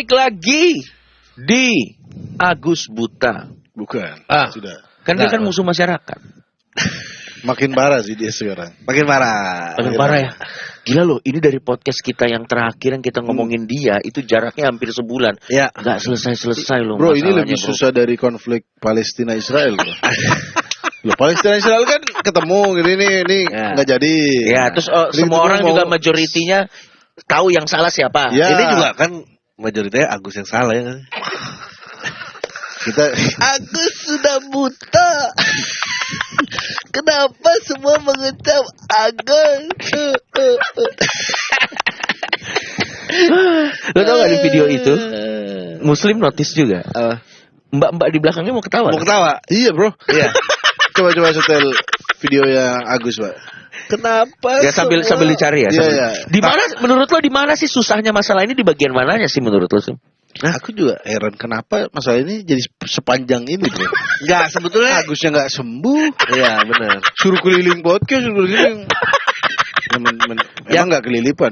Balik lagi di Agus Buta. Bukan. Sudah. Kan dia kan musuh masyarakat. Makin parah sih dia sekarang. Makin parah. Makin parah ya. Gila loh, ini dari podcast kita yang terakhir yang kita ngomongin dia itu jaraknya hampir sebulan. Ya. Gak selesai loh. Bro, ini lebih bro. susah dari konflik Palestina Israel. Loh, Palestina Israel kan ketemu gini ini nggak jadi. Ya, terus semua orang juga majoritinya tahu yang salah siapa. Ya. Ini juga kan majoritinya Agus yang salah ya. Kita Agus sudah buta. Kenapa semua mengecam Agus? Lo tau gak di video itu Muslim notice juga. Mbak-mbak di belakangnya mau ketawa. Mau ketawa? iya bro. Iya. Coba setel video yang Agus Pak. Kenapa? Ya sambil dicari ya. Iya. Di mana menurut lo di mana sih susahnya masalah ini, di bagian mananya sih menurut lo sih? Nah, aku juga heran kenapa masalah ini jadi sepanjang ini bro. Enggak, sebetulnya Agusnya nggak sembuh. iya benar. Suruh keliling podcast, suruh keliling. Yang nggak kelilipan.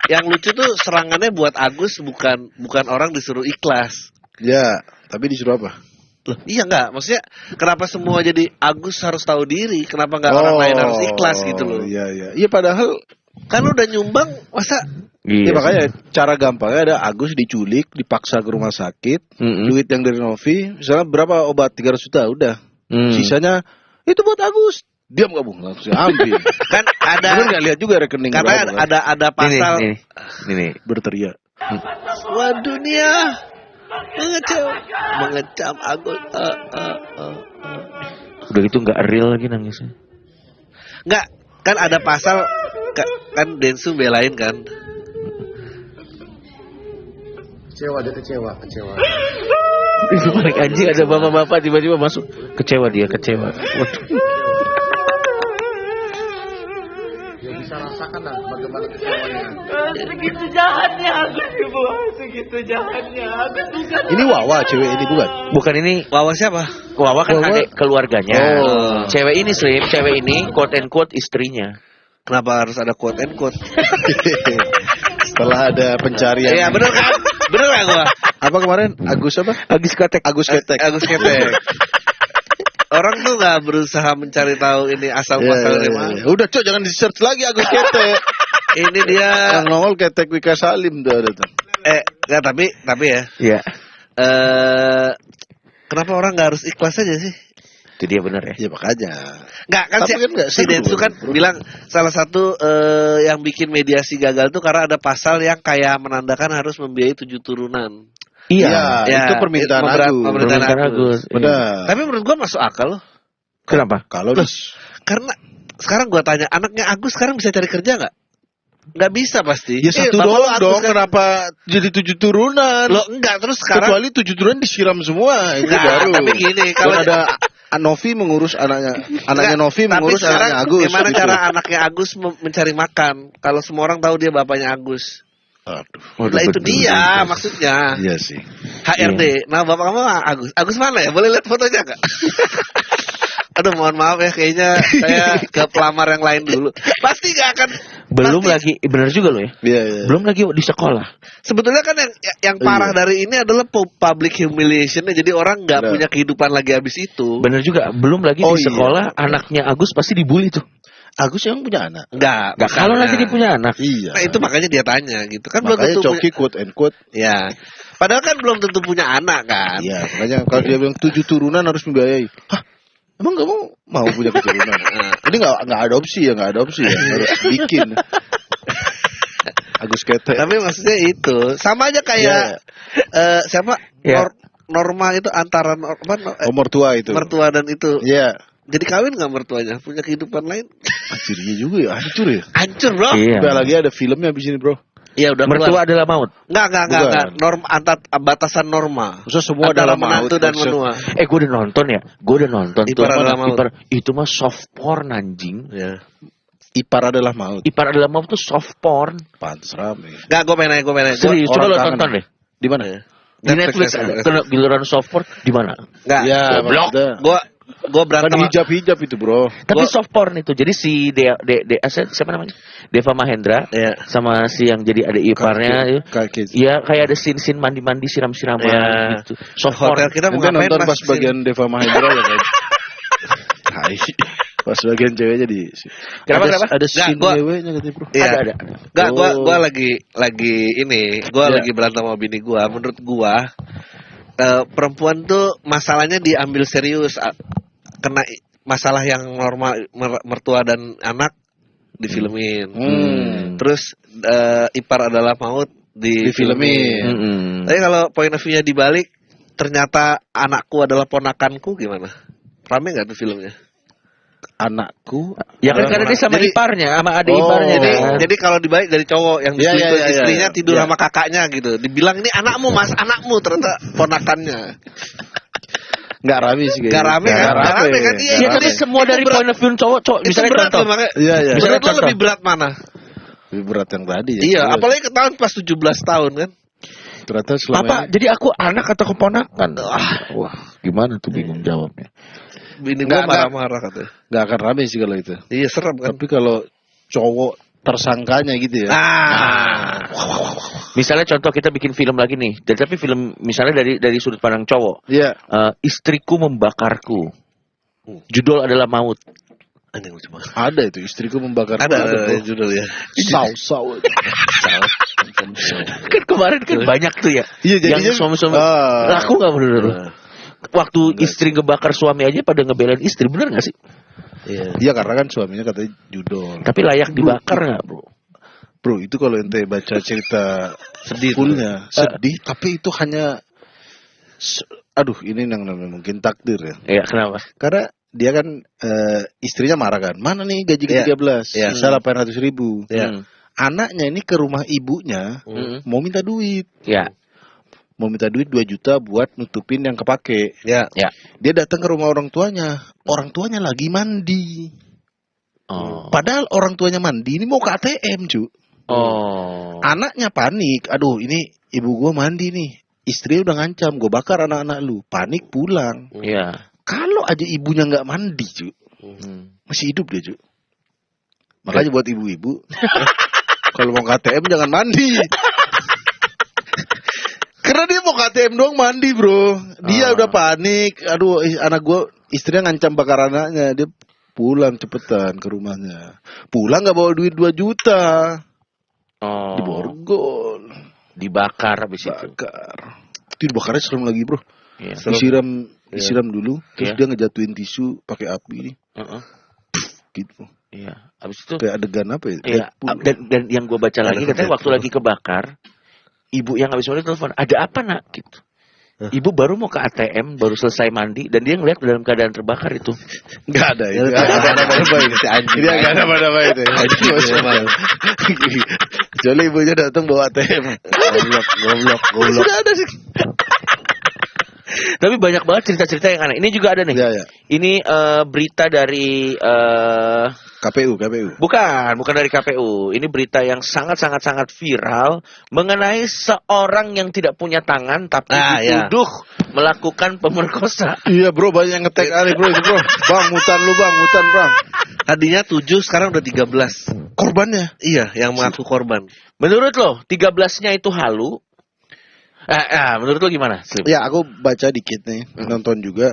Yang lucu tuh serangannya buat Agus bukan orang disuruh ikhlas. Ya, tapi disuruh apa? Loh, iya enggak, maksudnya kenapa semua jadi Agus harus tahu diri, kenapa enggak orang lain harus ikhlas gitu loh. Iya padahal kan udah nyumbang masa Iya. ya makanya cara gampangnya ada Agus diculik, dipaksa ke rumah sakit, duit yang dari Novi, misalnya berapa obat 300 juta udah. Sisanya itu buat Agus. Diam gak Bung? Langsung ambil. kan ada Bener gak lihat juga rekening karena berapa, kan? ada pasal Ini. Berteriak. wah dunia mengecam Agus. Udah gitu nggak real lagi nangisnya. Enggak, kan ada pasal kan Densu belain kan. Kecewa. Itu paling anjing, ada bapak-bapak tiba-tiba masuk. Kecewa. Waduh. Ya bisa rasakan lah bagaimana kecewanya. Segitu jahatnya Agus ibu, segitu jahatnya Agus bukan. Ini Wawa cewek ini bukan? Bukan ini. Wawa siapa? Wawa kan Wawa. adik keluarganya. Cewek ini Slim, cewek ini quote and quote istrinya. Kenapa harus ada quote and quote? Setelah ada pencarian. Iya bener kan? Bener gak gua? Apa kemarin? Agus apa? Agus Ketek. Agus Ketek. Agus Ketek. Orang tuh gak berusaha mencari tahu ini asal muasal dari mana. Udah cok, jangan di search lagi Agus Ketek. Ini dia Yang nongol Ketek Wika Salim tuh ada tuh. nggak tapi ya. Iya. Kenapa orang nggak harus ikhlas aja sih? Itu dia benar ya. Ya makanya. Nggak kan Tapi kan nggak si seru, Densu kan bro. bilang salah satu yang bikin mediasi gagal tuh karena ada pasal yang kayak menandakan harus membiayai 7 turunan. Iya. Ya, itu permintaan Agus. permintaan Agus. Benar. Tapi menurut gua masuk akal loh. Kenapa? Kalau Karena sekarang gua tanya, anaknya Agus sekarang bisa cari kerja nggak? Nggak bisa pasti. ya satu bapak lo doang Agus dong, kan. kenapa jadi 7 turunan? Lo enggak, terus sekarang Kecuali 7 turunan disiram semua, itu Nggak, baru. tapi gini, kalau ada Novi mengurus anaknya Novi tapi mengurus sekarang anaknya Agus. gimana gitu. cara anaknya Agus mencari makan? Kalau semua orang tahu dia bapaknya Agus. Aduh. Lah itu dia maksudnya. Iya sih. HRD. Nah, bapak kamu Agus. Agus mana ya? Boleh lihat fotonya enggak? Aduh, mohon maaf ya, kayaknya saya ke pelamar yang lain dulu. Pasti enggak akan. Belum pasti. lagi, benar juga loh ya. Iya. Belum lagi di sekolah. Sebetulnya kan yang parah dari ini adalah public humiliation. Jadi orang nggak Benar. punya kehidupan lagi habis itu. Benar juga. Belum lagi Oh, di iya. sekolah anaknya Agus pasti dibully tuh. Agus yang punya anak. Enggak. Gak kalau nanti dia punya anak. Iya. Nah, itu makanya dia tanya gitu kan, belum Makanya tentu Coki punya. quote and quote. Ya. Padahal kan belum tentu punya anak kan. Iya, makanya kalau dia bilang 7 turunan harus membiayai. Hah? Emang kamu mau punya keturunan? Ini nggak adopsi ya, harus bikin. Agus Ketek. Tapi maksudnya itu sama aja kayak siapa? Ya. Norma itu antara Mertua itu. mertua dan itu. Iya. Jadi kawin nggak mertuanya? Punya kehidupan lain? Akhirnya juga ya, hancur ya. Hancur bro. Iya. Udah lagi ada filmnya abis ini bro. Iya udah Mertua keluar. adalah maut. Enggak. Norma batasan norma. Maksudnya semua Antara dalam menantu dan menua. Gue udah nonton ya. Gue udah nonton Ipar tuh. adalah maut. Itu mah soft porn anjing. Ya. Ipar adalah maut. Ipar adalah maut tuh soft porn. Pantes rame. Enggak, gue pengen nanya. Serius, coba orang lo kangen. tonton deh. Di mana? Ya. Di Netflix ada. Kena giliran soft porn di mana? Enggak. Ya, Goblok. maksudnya. Gue berantem. Kan hijab itu bro. Tapi soft porn itu. Jadi si siapa namanya? Deva Mahendra sama si yang jadi adik iparnya. Iya, kayak ada scene mandi-mandi siram-siraman gitu. Soft porn. Hotel kita mau ngapain nonton pas bagian Deva Mahendra ya kan. Pas bagian ceweknya di. Kenapa? Ada scene ceweknya katanya bro. Iya. Ada. Enggak, gua lagi berantem sama bini gua. Menurut gua perempuan tuh masalahnya diambil serius, kena masalah yang normal mertua dan anak difilmin. Terus ipar adalah maut difilmin. Tapi kalau point of view-nya dibalik, ternyata anakku adalah ponakanku, gimana? Rame nggak tuh filmnya? Anakku ya kan karena dia sama iparnya, sama adik iparnya. Jadi kalau dibalik dari cowok yang diselingkuh istrinya tidur sama kakaknya gitu, dibilang ini anakmu mas, anakmu, ternyata ponakannya. Nggak rame sih. Nggak rame kan? Iya, tapi semua dari point of view cowok. Misalnya berat contoh. Iya. Misalnya contoh. Lebih berat mana? Lebih berat yang tadi ya. Iya, apalagi ketahuan pas 17 tahun kan. Ternyata selama Papa, jadi aku anak atau keponakan? Wah, gimana tuh bingung jawabnya. Bini gua marah-marah katanya. Nggak akan rame sih kalau itu. Iya, serem kan. Tapi kalau cowok tersangkanya gitu ya. Misalnya contoh kita bikin film lagi nih, tapi film misalnya dari sudut pandang cowok. Iya. Istriku membakarku. Judul adalah maut. Ada itu, istriku membakar. Ada judulnya. Saus. Kan kemarin kan banyak tuh ya. Iya, jadinya yang suami-suami laku nggak menurut? Waktu istri ngebakar suami aja pada ngebelain istri, bener nggak sih? Iya, karena kan suaminya katanya judol. Tapi layak dibakar nggak, bro? Bro, itu kalau ente baca cerita fullnya sedih, tapi itu hanya ini yang namanya mungkin takdir ya. Iya, kenapa? Karena dia kan istrinya marah kan, mana nih gaji ke-13, sisa 800.000. Anaknya ini ke rumah ibunya mau minta duit. Mau minta duit 2 juta buat nutupin yang kepake. Dia datang ke rumah orang tuanya lagi mandi. Padahal orang tuanya mandi, ini mau ke ATM cu. Anaknya panik, aduh ini ibu gua mandi nih, istri udah ngancam gue bakar anak-anak lu, panik pulang. Kalau aja ibunya nggak mandi cu, masih hidup dia cu. Makanya buat ibu-ibu kalau mau ke ATM jangan mandi. Karena dia mau ke ATM doang mandi bro. Dia udah panik. Aduh anak gue, istrinya ngancam bakar anaknya. Dia pulang cepetan ke rumahnya. Pulang gak bawa duit 2 juta. Diborgol. Dibakar habis itu. Itu dibakarnya serem lagi bro. Disiram dulu. Terus dia ngejatuhin tisu pakai api nih. Gitu. Iya. Habis itu kayak adegan apa ya? Iya. Dan yang gue baca lagi katanya waktu lagi kebakar, ibu yang habis mandi telepon, ada apa nak? Gitu. Ibu baru mau ke ATM, baru selesai mandi, dan dia ngeliat dalam keadaan terbakar itu. Nggak ada itu. Nggak ada apa-apa itu. Dia nggak ada apa-apa itu. Kecuali ibunya datang bawa ATM. Goblok. Sudah ada sih. Tapi banyak banget cerita-cerita yang aneh. Ini juga ada nih. Ini berita dari KPU. Bukan dari KPU. Ini berita yang sangat viral mengenai seorang yang tidak punya tangan tapi dituduh melakukan pemerkosa. Iya bro, banyak yang ngetek kali bro itu bro. Bang, mutan bang. Tadinya 7, sekarang udah 13. Korbannya? Iya, yang mengaku korban. Menurut lo 13-nya itu halu? Menurut lo gimana? Slim? Ya aku baca dikit nih, nonton juga.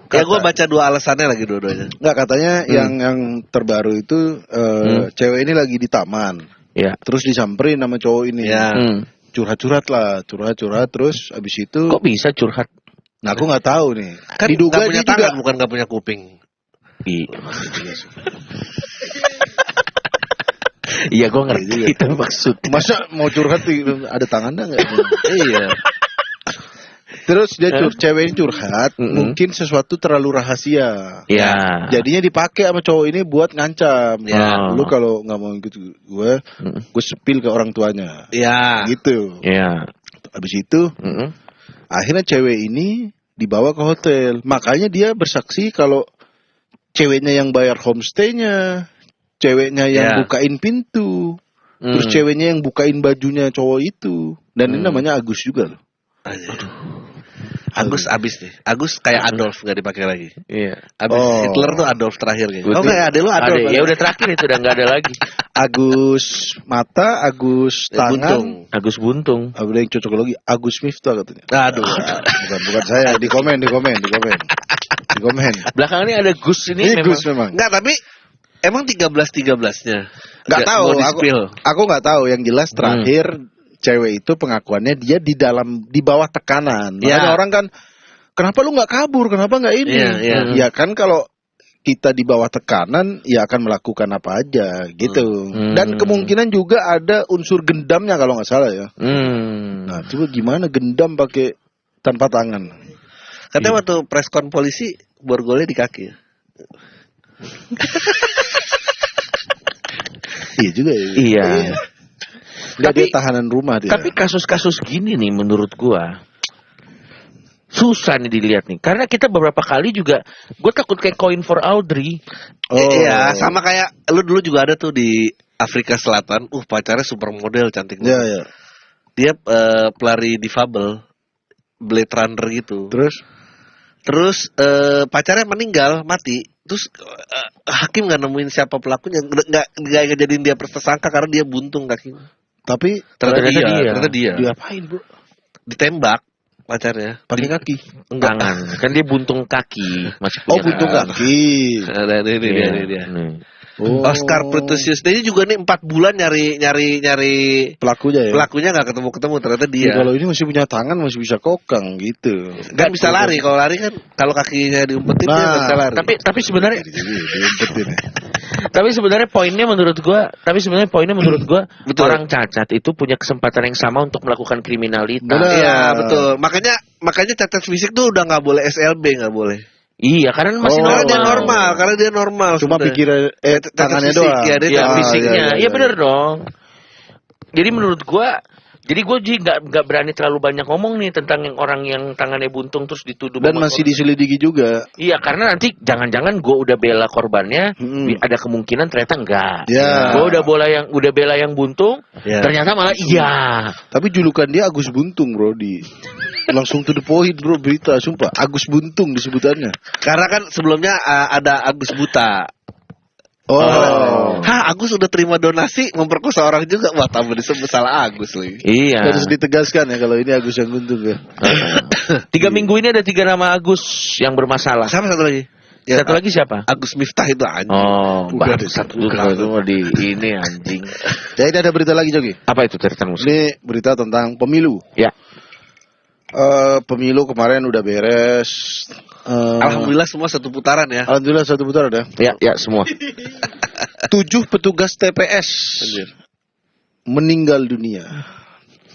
Ya gue baca 2 alasannya lagi dua-duanya. Nggak, katanya yang terbaru itu cewek ini lagi di taman. Terus disamperin sama cowok ini. Curhat-curhat lah, curhat terus abis itu. Kok bisa curhat? Nah aku nggak tahu nih. Kan diduga punya dia tangan, juga bukan nggak punya kuping. Iya gue ngerti itu maksudnya. Masa mau curhat ada tangannya nggak? Iya. Terus dia cewek ini curhat, mungkin sesuatu terlalu rahasia. Jadinya dipakai sama cowok ini buat ngancam. Lu kalau nggak mau ikut gue sepil ke orang tuanya. Gitu. Abis itu, akhirnya cewek ini dibawa ke hotel. Makanya dia bersaksi kalau ceweknya yang bayar homestay-nya, ceweknya yang bukain pintu, terus ceweknya yang bukain bajunya cowok itu. Dan ini namanya Agus juga loh. Agus abis nih. Agus kayak Adolf nggak dipakai lagi. Iya. Abis Hitler tuh Adolf terakhirnya. Betul. Oh nggak ada lu Adolf. Ya udah terakhir itu udah nggak ada lagi. Agus mata, Agus tangan, Agus Buntung. ada yang cocok lagi, Agus Miftah katanya. Aduh. Bukan saya, di komen. Belakangan ini ada Gus ini Ini memang. Gus memang. Nggak, tapi emang 13-13-nya. Nggak tahu, mau aku nggak tahu. Yang jelas terakhir cewek itu pengakuannya dia di bawah tekanan. Makanya orang kan, kenapa lu nggak kabur? Kenapa nggak ini? Ya kan kalau kita di bawah tekanan, ya akan melakukan apa aja gitu. Dan kemungkinan juga ada unsur gendamnya kalau nggak salah ya. Nah, coba gimana gendam pakai tanpa tangan? Katanya waktu preskon polisi borgolnya di kaki. Iya juga ya. Iya. Nggak, dia tahanan rumah dia. Tapi kasus-kasus gini nih menurut gua susah nih dilihat nih. Karena kita beberapa kali juga gue takut kayak Coin for Audrey. Iya, sama kayak lu dulu juga ada tuh di Afrika Selatan. Pacarnya supermodel cantik banget. Iya. Dia pelari difabel, Blade Runner gitu. Terus pacarnya meninggal, mati. Terus hakim nggak nemuin siapa pelakunya, nggak jadiin dia tersangka karena dia buntung kakinya. Tapi ternyata dia. Diapain bro? Ditembak pacarnya. Pakai kaki? Tangan. Kan dia buntung kaki. Masih punya Buntung kaki. Ada ini dia. Oh. Oscar Protusius dia juga nih 4 bulan nyari Pelakunya ya. Pelakunya nggak ketemu ternyata dia. Ya, kalau ini masih punya tangan masih bisa kokang gitu. Kan bisa lari, kalau lari kan kalau kakinya diumpetin dia nggak bisa lari. Tapi sebenarnya Diumpetin ya. Tapi sebenarnya poinnya menurut gua Betul. orang cacat itu punya kesempatan yang sama untuk melakukan kriminalitas. Iya betul. Makanya cacat fisik tuh udah nggak boleh SLB, nggak boleh. Iya, karena masih Karena dia normal. Cuma pikiran tangannya fisik, doang. Ya, fisiknya. Iya benar dong. Jadi menurut gua, gue nggak berani terlalu banyak ngomong nih tentang orang yang tangannya buntung terus dituduh. Dan masih diselidiki juga. Iya, karena nanti jangan-jangan gue udah bela korbannya, ada kemungkinan ternyata enggak. Ya. Gue udah bela yang buntung, ternyata malah iya. Tapi julukan dia Agus Buntung bro, langsung to the point bro, berita sumpah Agus Buntung disebutannya. Karena kan sebelumnya ada Agus Buta. Agus udah terima donasi memperkosa orang juga. Wah, tambah disebut salah Agus lagi. Iya. Harus ditegaskan ya kalau ini Agus yang buntung ya. 3 minggu ini ada 3 nama Agus yang bermasalah. Siapa satu lagi? Satu lagi siapa? Agus Miftah itu anjing. Satu di ini anjing. Ya, ini ada berita lagi Jogi. Apa itu cerita musik? Ini berita tentang pemilu. Ya. Pemilu kemarin udah beres. Alhamdulillah semua satu putaran ya. Alhamdulillah satu putaran ya. Ya semua. 7 petugas TPS meninggal dunia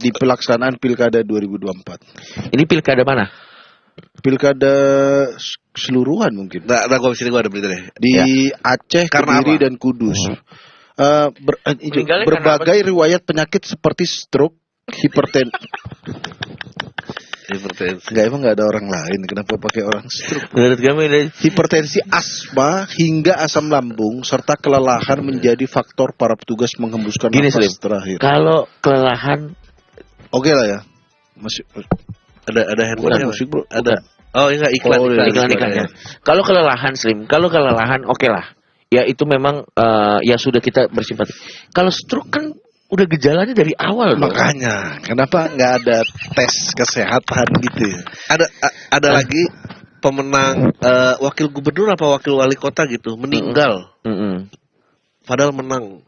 di pelaksanaan Pilkada 2024. Ini pilkada mana? Pilkada keseluruhan mungkin. Nah, gue sini gue ada berita deh. Di Aceh, Karena Kediri apa? dan Kudus. Meninggalnya Berbagai riwayat penyakit seperti stroke, hipertensi. Enggak, emang nggak ada orang lain. Kenapa pakai orang stroke? Menurut kami Hipertensi, asma, hingga asam lambung serta kelelahan menjadi faktor para petugas menghembuskan nafas terakhir. Kalau kelelahan, oke lah ya. Masih ada handphone musik bro. Ada. Oh enggak, iklan. Kalau kelelahan Slim, oke lah. Ya itu memang ya sudah kita bersimpati. Kalau stroke kan udah gejalanya dari awal. Makanya kenapa nggak ada tes kesehatan gitu? Ada lagi pemenang wakil gubernur apa wakil wali kota gitu meninggal. Padahal menang.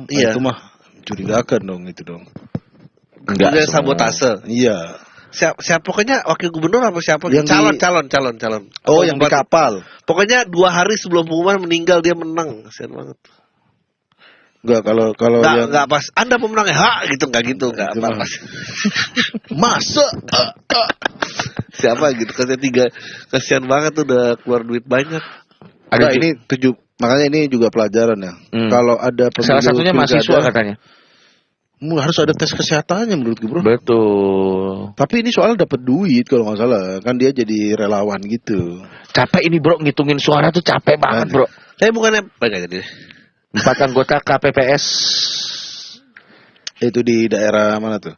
Iya. Itu mah curigakan dong itu dong. Enggak sabotase. Iya. Siapa pokoknya wakil gubernur apa siapa? Yang calon. Oh, yang di kapal. Pokoknya 2 hari sebelum pengumuman meninggal dia menang. Kasian banget. Enggak, kalau yang enggak pas Anda pemenangnya gitu enggak pas. Masa Siapa gitu kasihan banget tuh udah keluar duit banyak. Ada ini 7, makanya ini juga pelajaran ya. Kalau ada pemilu salah satunya mahasiswa katanya. Harus ada tes kesehatannya menurut gue bro. Betul. Tapi ini soal dapat duit kalau nggak salah. Kan dia jadi relawan gitu. Capek ini bro, ngitungin suara tuh capek banget bro. Saya bukannya jadi 4 anggota KPPS. Itu di daerah mana tuh?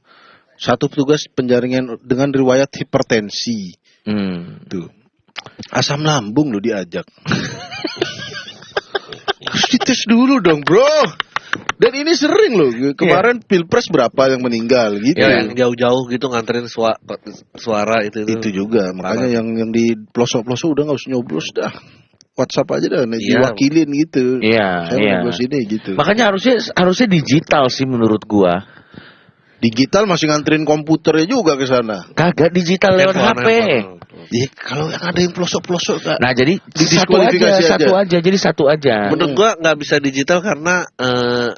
1 petugas penjaringan dengan riwayat hipertensi Tuh. Asam lambung lo diajak. Harus dites dulu dong, bro. Dan ini sering loh. Kemarin Pilpres berapa yang meninggal gitu. Ya, yang jauh-jauh gitu nganterin suara itu. Itu juga. Makanya yang di pelosok-pelosok udah nggak usah nyoblos dah. WhatsApp aja dah, diwakilin gitu. Iya. Saya nyoblos ini gitu. Makanya harusnya digital sih menurut gua. Digital masih nganterin komputernya juga ke sana. Kagak digital lewat HP. Ya, kalau yang ada yang pelosok-pelosok Kak. Nah, jadi Didiskualifikasi satu aja. Menurut gua nggak bisa digital karena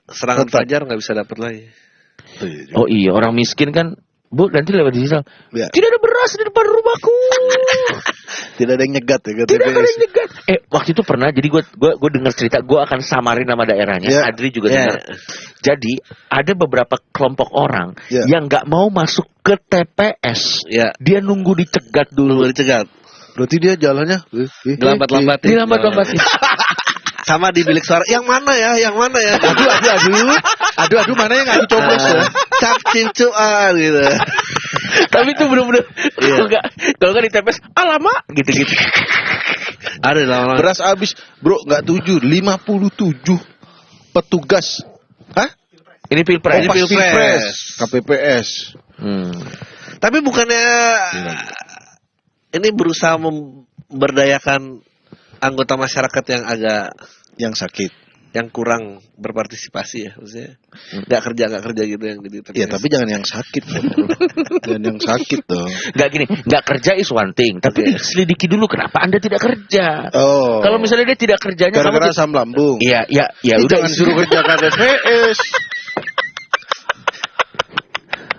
serangan fajar nggak bisa dapat lagi. Oh iya, orang miskin kan, Bu, nanti lewat digital. Ya. Tidak ada beras di depan rumahku. Tidak ada yang nyegat ya, Tidak ada yang nyegat. Waktu itu pernah, jadi gue dengar cerita, gue akan samarin nama daerahnya. Yeah. Adri juga dengar. Jadi ada beberapa kelompok orang yang nggak mau masuk ke TPS. Dia nunggu dicegat dulu. Berarti dia jalannya Dilambat-lambatin. Sama di bilik suara, yang mana ya? Aduh, mana yang aku coblos ya? Cap cincuan gitu. Tapi itu bener-bener kalau nggak di TPS, alamak gitu-gitu. Ada lama-lama. Beras habis, bro, nggak 57 petugas. Hah? Ini Pilpres. KPPS. Tapi bukannya ini berusaha memberdayakan anggota masyarakat yang sakit, yang kurang berpartisipasi ya, maksudnya nggak kerja gitu yang gitu. Iya, tapi jangan yang sakit dong. Jangan yang sakit dong. Nggak kerja is one thing, tapi diselidiki dulu kenapa Anda tidak kerja. Oh. Kalau misalnya dia tidak kerjanya gara-gara asam lambung. Iya, udah jangan suruh kerja KPPS.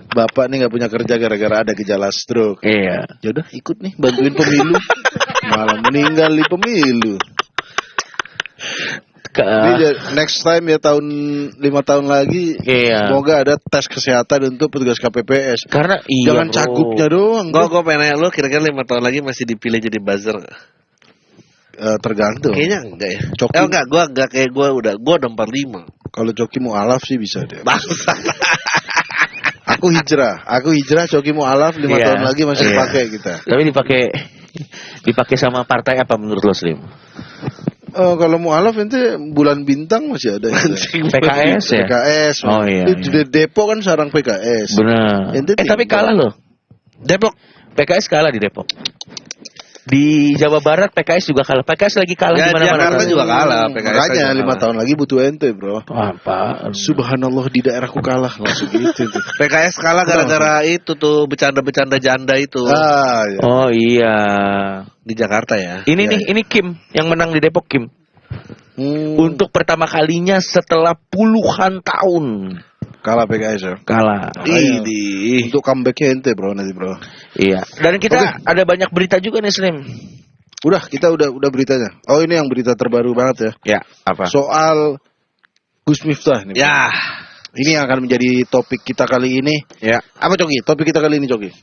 Bapak nih nggak punya kerja gara-gara ada gejala stroke. Iya. Yaudah ikut nih bantuin pemilu. Malah meninggal di pemilu. Next time ya 5 tahun lagi. Semoga ada tes kesehatan untuk petugas KPPS. Karena jangan cagupnya doang. Gue pengen nanya lo, kira-kira 5 tahun lagi masih dipilih jadi buzzer gak? Tergantung. Kayaknya enggak ya. Coki. Enggak, gue udah 45. Kalau Coki mau alaf sih bisa deh. Bangsa. Aku hijrah, Coki mau alaf 5 tahun lagi masih pakai kita. Tapi dipakai sama partai apa menurut lo, Slim? Kalau mau alaf nanti bulan bintang masih ada. PKS ya? PKS. Oh iya. Di Depok kan sarang PKS. Benar. Tapi kalah loh. Depok. PKS kalah di Depok. Di Jawa Barat PKS juga kalah. PKS lagi kalah di mana-mana. Jakarta juga kalah. PKS makanya 5 tahun lagi butuh ente, bro. Apa? Subhanallah di daerahku kalah langsung gitu. PKS kalah gara-gara itu tuh bercanda-bercanda janda itu. Iya. Oh iya. Di Jakarta ya. Ini Kim yang menang di Depok, Kim. Untuk pertama kalinya setelah puluhan tahun. Kalah PKS ya. Kalah. Untuk comebacknya ente, bro, nanti, bro. Iya. Dan kita ada banyak berita juga nih, Slim. Kita udah beritanya. Oh, ini yang berita terbaru banget ya. Ya, apa? Soal Gus Miftah nih. Ya. Ini yang akan menjadi topik kita kali ini. Ya. Apa, Coki? Topik kita kali ini, Coki.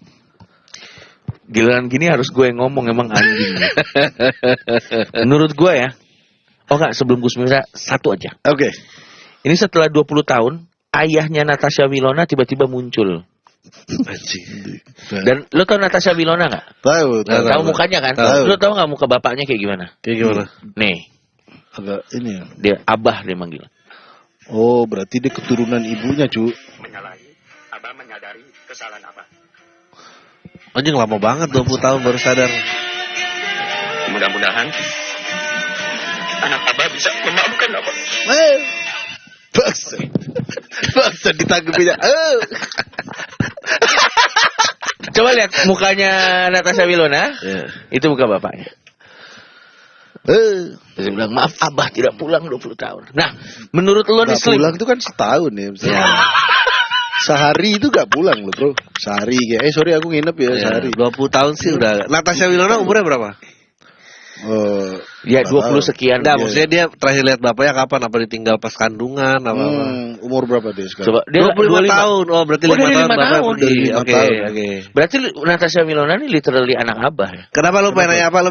Giliran gini harus gue yang ngomong, emang anjing. Menurut gue ya. Oh enggak, sebelum Gus Miftah, satu aja. Oke. Ini setelah 20 tahun, ayahnya Natasha Wilona tiba-tiba muncul. Dan lo tau Natasha Wilona nggak? Tahu mukanya kan? Lo tau nggak muka bapaknya kayak gimana? Kayak gimana? Nih. Agak ini ya. Dia Abah dia manggil. Oh, berarti dia keturunan ibunya, cu. Abah menyadari kesalahan Abah. Anjing lama banget, 20 tahun baru sadar. Mudah-mudahan anak Abah bisa memaafkan Abah. Baksa ditanggepinya. Coba lihat mukanya Natasha Wilona. Itu muka bapaknya. Dia bilang, maaf Abah tidak pulang 20 tahun. Nah, menurut lo nih Slim. Pulang itu kan setahun ya. Sehari itu gak pulang loh, bro. Sehari kayak, sorry aku nginep ya sehari. 20 tahun sih udah. Natasha Wilona umurnya berapa? Ya 20 sekian. Nah, maksudnya dia terakhir lihat bapaknya kapan? Apa ditinggal pas kandungan? Umur berapa dia sekarang? Coba dia 25 tahun. Oh, berarti 5 tahun. Oke. Berarti Natasha Wilona ini literally anak Abah ya. Kenapa lu pengen nanya apa?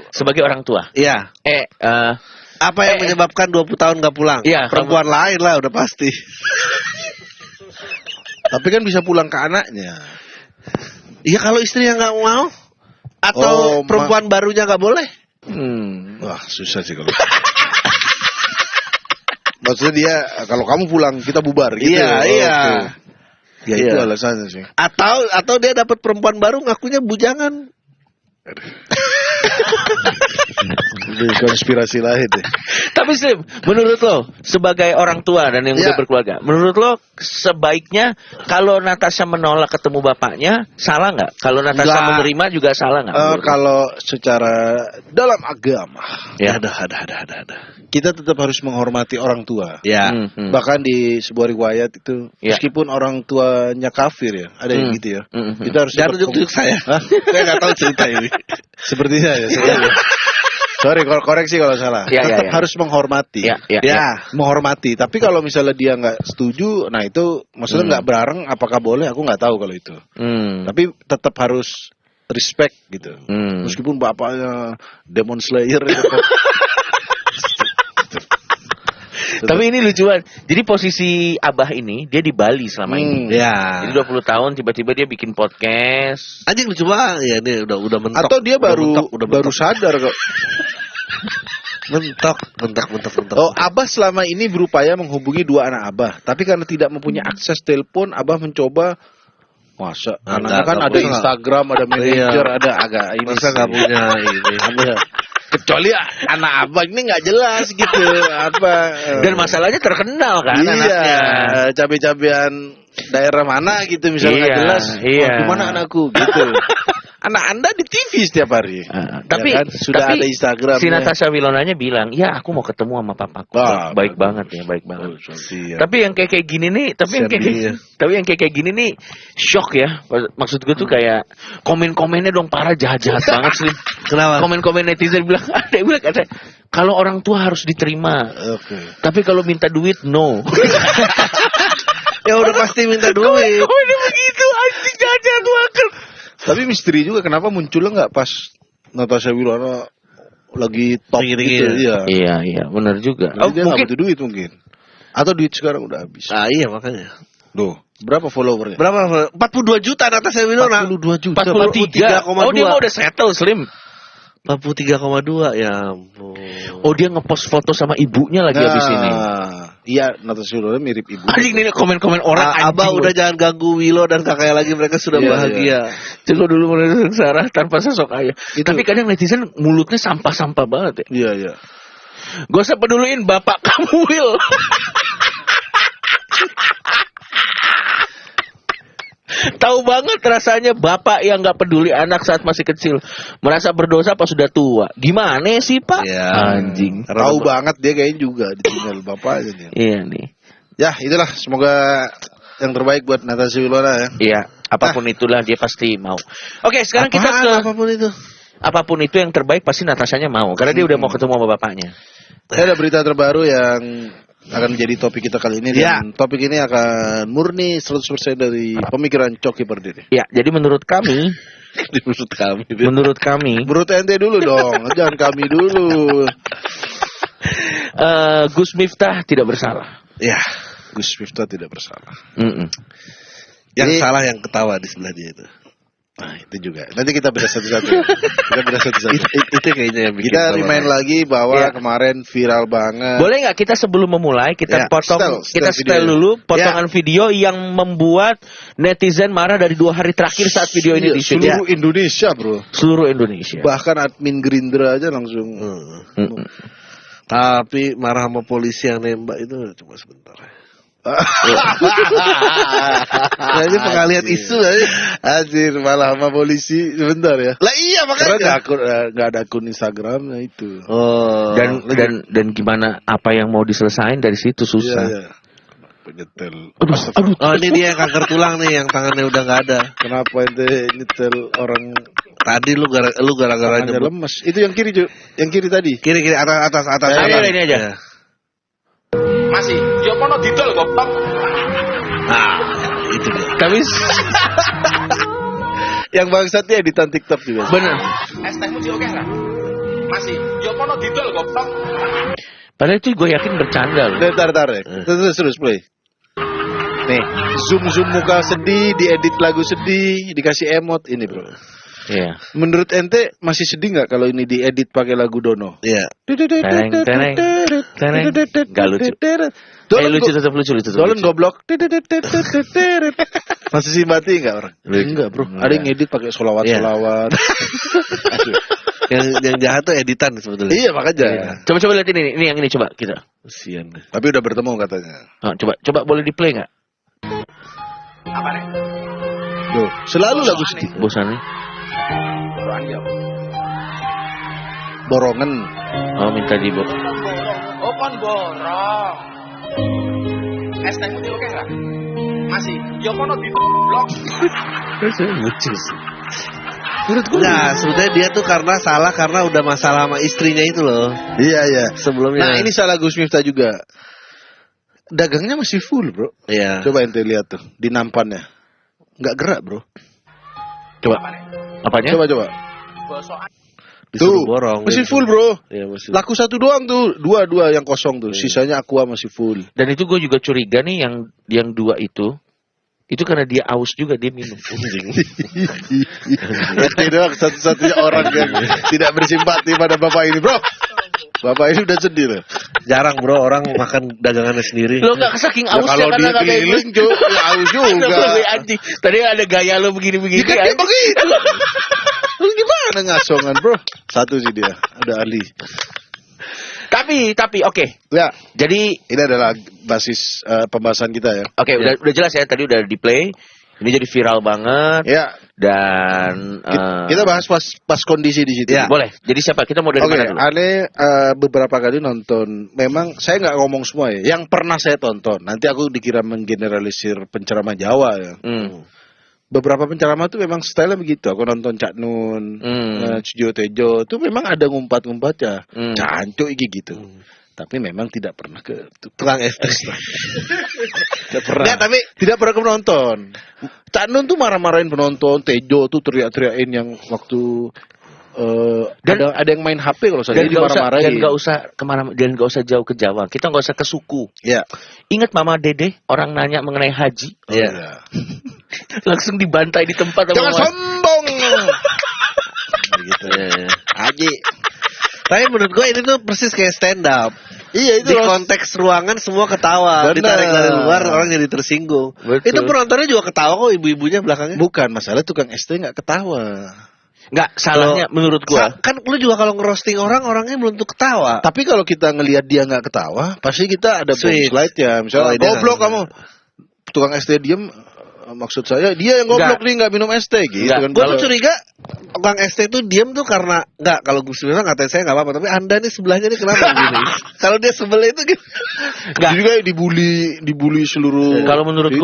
Sebagai orang tua. Iya. Apa yang menyebabkan 20 tahun gak pulang? Iya, perempuan lain lah udah pasti. Tapi kan bisa pulang ke anaknya. Iya, kalau istrinya gak mau. Atau perempuan barunya nggak boleh? Wah, susah sih kalau. Maksudnya dia kalau kamu pulang kita bubar gitu. Iya. Ya itu alasannya sih. Atau dia dapat perempuan baru ngakunya bujangan. Konspirasi lain deh. Tapi Slim, menurut lo sebagai orang tua dan yang udah berkeluarga, menurut lo sebaiknya kalau Natasha menolak ketemu bapaknya salah nggak? Kalau Natasha menerima juga salah nggak? Kalau secara dalam agama, Ada. kita tetap harus menghormati orang tua. Ya. Bahkan di sebuah riwayat itu, meskipun orang tuanya kafir ya, ada yang gitu ya. Kita harus Jangan tunjuk saya. Saya nggak tahu cerita ini. Sepertinya ya. Sorry, koreksi kalau salah. Tetap harus menghormati. Menghormati. Tapi kalau misalnya dia nggak setuju, nah itu maksudnya nggak bareng. Apakah boleh? Aku nggak tahu kalau itu. Tapi tetap harus respect gitu. Meskipun bapaknya Demon Slayer itu. Tapi ini lucuan. Jadi posisi Abah ini dia di Bali selama ini. Jadi 20 tahun tiba-tiba dia bikin podcast. Anjing lucu banget. Ya ini udah mentok. Atau dia baru sadar kok. mentok. Oh, Abah selama ini berupaya menghubungi dua anak Abah, tapi karena tidak mempunyai akses telepon, Abah mencoba. Masa anaknya kan ada Instagram, ada Messenger, ada agak ini. Masa nggak punya ini? Kecuali anak Abah ini nggak jelas gitu apa. Dan masalahnya terkenal kan anaknya. Cabe-cabean daerah mana gitu misalnya nggak jelas. Gimana anakku gitu. Anak Anda di TV setiap hari. Tapi ya kan? Sudah ada Instagram. Si Natasha Wilonanya bilang, ya aku mau ketemu sama papaku. Baik banget ya, baik banget. Tapi yang kayak gini nih, tapi yang kayak gini nih, shock ya. Maksud gue tuh kayak komen-komennya dong parah jahat-jahat banget sih. Kenapa? Komen-komen netizen bilang, ada kalau orang tua harus diterima. Tapi kalau minta duit no. Ya udah pasti minta duit. Komennya begitu, anjing jahat banget. Tapi misteri juga kenapa munculnya nggak pas Natasha Wilona lagi top gitu. Iya, benar juga. Dia nggak butuh duit mungkin. Atau duit sekarang udah habis. Iya makanya. Loh, berapa followernya? 42 juta Natasha Wilona. 42 juta. 43,2. Oh, dia mau udah settle Slim. 43,2 ya ampun. Oh, dia ngepost foto sama ibunya lagi habis ini. Iya, Natasha Wilona mirip ibu. Anjing ini komen-komen orang anjing. Abah udah jangan ganggu Willow dan kakaknya lagi, mereka sudah bahagia. Coba dulu mereka sengsara tanpa sosok ayah. Tapi kadang netizen mulutnya sampah-sampah banget ya. Iya. Gak usah peduliin bapak kamu Will. Tahu banget rasanya bapak yang gak peduli anak saat masih kecil. Merasa berdosa pas sudah tua. Gimana sih Pak? Anjing. Tahu banget dia kayaknya juga ditinggal bapaknya nih. Iya nih. Ya itulah, semoga yang terbaik buat Natasha Wilona ya. Iya, apapun itulah dia pasti mau. Oke, sekarang kita ke apapun itu yang terbaik pasti Natashanya mau. Karena dia udah mau ketemu sama bapaknya. Ada berita terbaru yang akan menjadi topik kita kali ini, dan topik ini akan murni 100% dari pemikiran Coki Pardede. Ya, jadi menurut kami menurut ente dulu dong, jangan kami dulu. Gus Miftah tidak bersalah. Ya, Gus Miftah tidak bersalah. Yang salah yang ketawa di sebelah dia itu. Nah, itu juga. Nanti kita bedah satu-satu. Itu kayaknya yang bikin kita remind lagi bahwa kemarin viral banget. Boleh nggak kita sebelum memulai kita setel dulu potongan video yang membuat netizen marah dari 2 hari terakhir saat video ini di-shoot. Seluruh Indonesia, bro. Seluruh Indonesia. Bahkan admin Gerindra aja langsung. Tapi marah sama polisi yang nembak itu cuma sebentar. Nah, ini pengalian isu aja. Anjir, malah sama polisi sebentar ya. Lah iya makanya. Karena nggak ada akun Instagramnya itu. Dan gimana apa yang mau diselesain dari situ susah. Iya. Penyetel. Aduh. Oh, ini dia yang kanker tulang nih, yang tangannya udah nggak ada. Kenapa ente nyetel orang? Tadi lu gara-gara lemes. Itu yang kiri, yang kiri tadi. Kiri atas. Ini aja. Masih, yo kono didol goblok. Nah, itu dia. Tapi yang bangsatnya editan TikTok juga. Bener. Hashtagmu di oke lah. Masih, yo kono didol goblok. Padahal itu gue yakin bercanda loh. Bentar. Terus play. Nih, zoom muka sedih, diedit lagu sedih, dikasih emot ini, bro. Iya. Menurut ente masih sedih nggak kalau ini diedit pakai lagu Dono? Iya. Teneng. Gak lucu. Lucu tetap lucu. Dolen goblok. Masih simpati nggak orang? Enggak bro. Ada yang edit pakai solawat. yang jahat tuh editan sebetulnya. Iya makanya. Coba lihat ini yang ini coba kita. Kasian. Tapi udah bertemu katanya. Coba boleh di play nggak? Apa nih? Tuh, selalu lagu sedih. Bosan nih. Borongan. Oh minta di Oh kon borong. Es teh putih oke nggak? Masih. Yo kono di blok. lucu sih. Nah, sebetulnya dia tuh salah karena udah masalah sama istrinya itu loh. Iya. Sebelumnya. Nah ini salah Gus Miftah juga. Dagangnya masih full bro. Iya. Coba ente lihat tuh di nampannya. Nggak gerak bro. Coba. Apanya? Coba. Disuruh Tuh, borong. masih full bro. Iya, masih. Laku satu doang tuh, dua yang kosong tuh. Sisanya aqua masih full. Dan itu gue juga curiga nih yang dua itu karena dia aus juga dia minum. Ente doang satu-satunya orang yang tidak bersimpati pada bapak ini bro. Bapak ini udah sedih loh. Jarang bro orang makan dagangannya sendiri. Lo nggak saking Ya, ausnya kalau karena dia nggak ada yang keliling ya aus juga. anjing. Tadi ada gaya lo begini-begini. Ya kan kayak begitu. Terus gimana ngasongan bro? Satu sih dia, udah ahli. Tapi oke. Ya, Jadi ini adalah basis pembahasan kita ya. oke, udah jelas ya tadi udah di play. Ini jadi viral banget. Ya, Dan kita bahas pas kondisi di situ. Ya. boleh. Jadi siapa? Kita mau dari Oke, mana dulu? Ane beberapa kali nonton. Memang saya nggak ngomong semua ya. Yang pernah saya tonton. Nanti aku dikira menggeneralisir penceramah Jawa ya. Beberapa penceramah tuh memang style begitu. Aku nonton Cak Nun, Sujo Tejo, itu memang ada ngumpat-ngumpatnya. Cancuk gitu. Tapi memang tidak pernah ke tukang estes. Tidak pernah. Nggak, tapi tidak pernah ke penonton. Cak Nun tuh marah-marahin penonton, Tejo tuh teriak-teriakin yang waktu ada yang main HP kalau saya dimarah-marahin. Dan nggak usah jauh ke Jawa. Kita nggak usah ke suku. Ya. Ingat Mama Dede orang nanya mengenai haji. Iya. Langsung dibantai di tempat. Jangan sombong. gitu ya. Haji. Tapi menurut gue ini tuh persis kayak stand up. Iya itu di konteks ruangan semua ketawa. Bener. Ditarik dari luar orang jadi tersinggung. Betul. Itu penontonnya juga ketawa kok, ibu-ibunya belakangnya. Bukan masalah tukang ST nggak ketawa. Nggak, salahnya menurut gua. Kan lu juga kalau ngerosting orangnya belum tentu ketawa. Tapi kalau kita ngelihat dia nggak ketawa, pasti kita ada Sweet. slide ya. Misalnya goblok kamu, tukang ST diem. Maksud saya dia yang goblok nih nggak minum ST gitu kan. Gue tuh curiga tukang ST itu diem tuh karena nggak, kalau Gus bilang ngatain saya nggak apa-apa, tapi Anda nih sebelahnya nih kenapa gini? Kalau dia sebelah itu gitu. Nggak juga dibully seluruh. Kalau menurut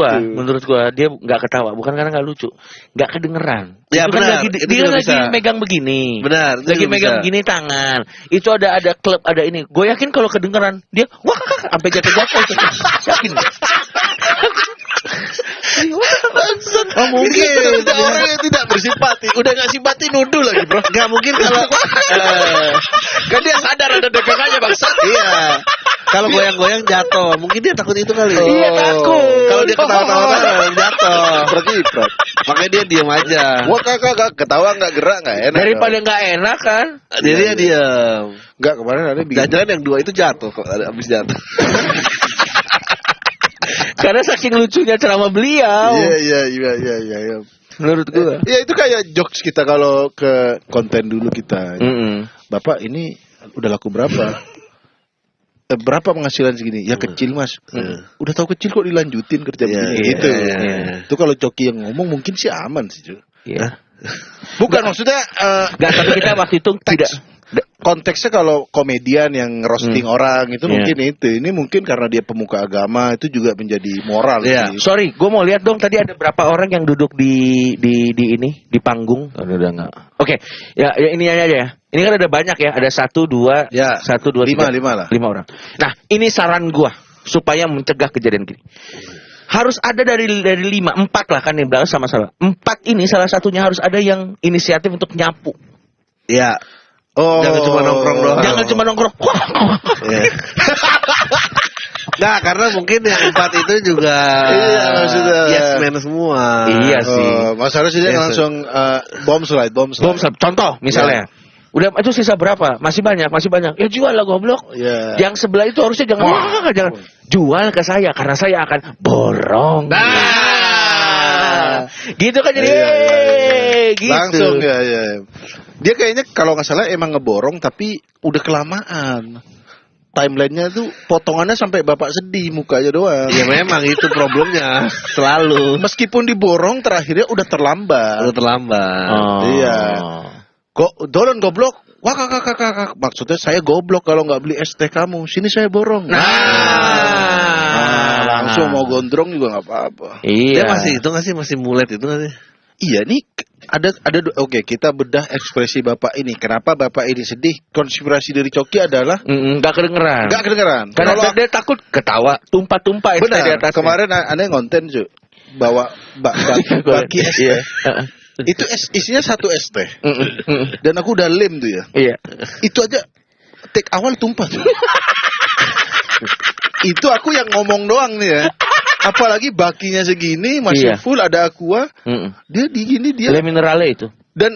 gua dia nggak ketawa bukan karena nggak lucu, nggak kedengeran. Ya itu benar. Kan dia lagi megang begini. Benar. Lagi megang begini tangan. Itu ada klub ada ini. Gue yakin kalau kedengeran dia wah sampai jatuh-jatuh. Yakin. Oh, mungkin ada orang yang tidak bersimpati, udah nggak simpati nuduh lagi bro. Nggak mungkin kalau Kan dia sadar ada dagangannya bangsa. iya. Kalau goyang-goyang jatuh, mungkin dia takut itu kali. Iya takut. Kalau dia ketawa-tawa jatuh. Berkiprat. Makanya dia diam aja. Wah kakak ketawa nggak gerak nggak enak. Daripada nggak enak kan. Jadi dia diam. Nggak kemarin ada bikin. Jangan-jangan yang dua itu jatuh kok, habis jatuh. Karena saking lucunya ceramah beliau. Iya. Menurut gua. Ya itu kayak jokes kita kalau ke konten dulu kita. Bapak ini udah laku berapa? Berapa penghasilan segini? Ya kecil mas. Udah tahu kecil kok dilanjutin kerja begini gitu. Itu kalau Coki yang ngomong mungkin sih aman sih. Iya. Bukan maksudnya. Gak, tapi kita waktu itu tidak. Konteksnya kalau komedian yang roasting orang itu mungkin itu. Ini mungkin karena dia pemuka agama itu juga menjadi moral sih. Sorry, gue mau lihat dong tadi ada berapa orang yang duduk di ini di panggung. Oh, udah enggak. Oke, ya ini aja ya. Ini kan ada banyak ya. Ada 1, 2, 1, 2, 3, 5 lah. 5 orang. Nah, ini saran gue supaya mencegah kejadian gini. Harus ada dari 5, 4 lah kan yang bilang sama-sama. 4 ini salah satunya harus ada yang inisiatif untuk nyapu. Ya. Oh, jangan cuma nongkrong doang. Jangan cuma nongkrong. Nah, karena mungkin yang 4 itu juga yes man semua. Iya sih. Mas Haris dia langsung bomb slide. Contoh misalnya. Udah itu sisa berapa? Masih banyak. Ya jual lah goblok. Yeah. Yang sebelah itu harusnya jangan jual ke saya karena saya akan borong. Gitu kan jadi gitu. Langsung ya. Dia kayaknya kalau nggak salah emang ngeborong tapi udah kelamaan. Timelinenya tuh potongannya sampai bapak sedih mukanya doang. Ya memang itu problemnya selalu. Meskipun diborong terakhirnya udah terlambat. Iya. Kok dolan goblok? Wah kakak. Maksudnya saya goblok kalau nggak beli es teh kamu. Sini saya borong. Langsung mau gondrong juga nggak apa-apa. Iya. Dia masih itu nggak sih? Masih mulet itu nggak sih? Iya nih ada oke, kita bedah ekspresi bapak ini. Kenapa bapak ini sedih? Konspirasi dari Coki adalah nggak kedengeran. Karena dia takut ketawa tumpah-tumpah itu di atas. Kemarin aneh ngonten cuy bawa baki es teh. Itu isinya 1 es teh. Dan aku udah lem tuh ya. Iya. Itu aja take awal tumpah tuh. Itu aku yang ngomong doang nih ya. Apalagi bakinya segini masih full ada aqua. Dia digini dia. Le minerale itu. Dan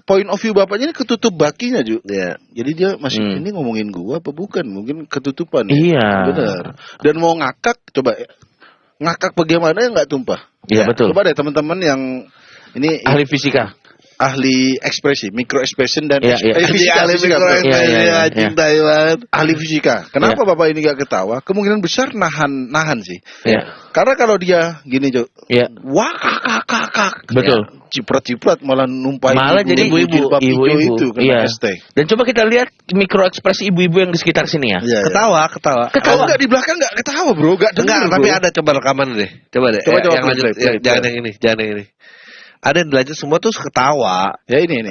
point of view bapaknya ini ketutup bakinya Ju. Iya. Jadi dia masih ini ngomongin gua apa bukan? Mungkin ketutupan. Iya. Benar. Dan mau ngakak coba ngakak bagaimana yang nggak tumpah? Iya betul. Coba deh teman-teman yang ini ahli fisika. Ahli ekspresi, micro expression dan fisika. Ahli fisika. Kenapa bapak ini gak ketawa? Kemungkinan besar nahan sih. Karena kalau dia gini Jo, wah kakak. Betul. Ciprat malah numpahin. Malah jadi ibu-ibu itu kena ST. Dan coba kita lihat mikro ekspresi ibu-ibu yang di sekitar sini ya. Ketawa. Kalau nggak di belakang nggak ketawa bro, nggak dengar. Tapi ada coba rekaman deh. Coba yang lanjut. Jangan yang ini. Ada yang belajar semua tuh ketawa. Ya ini.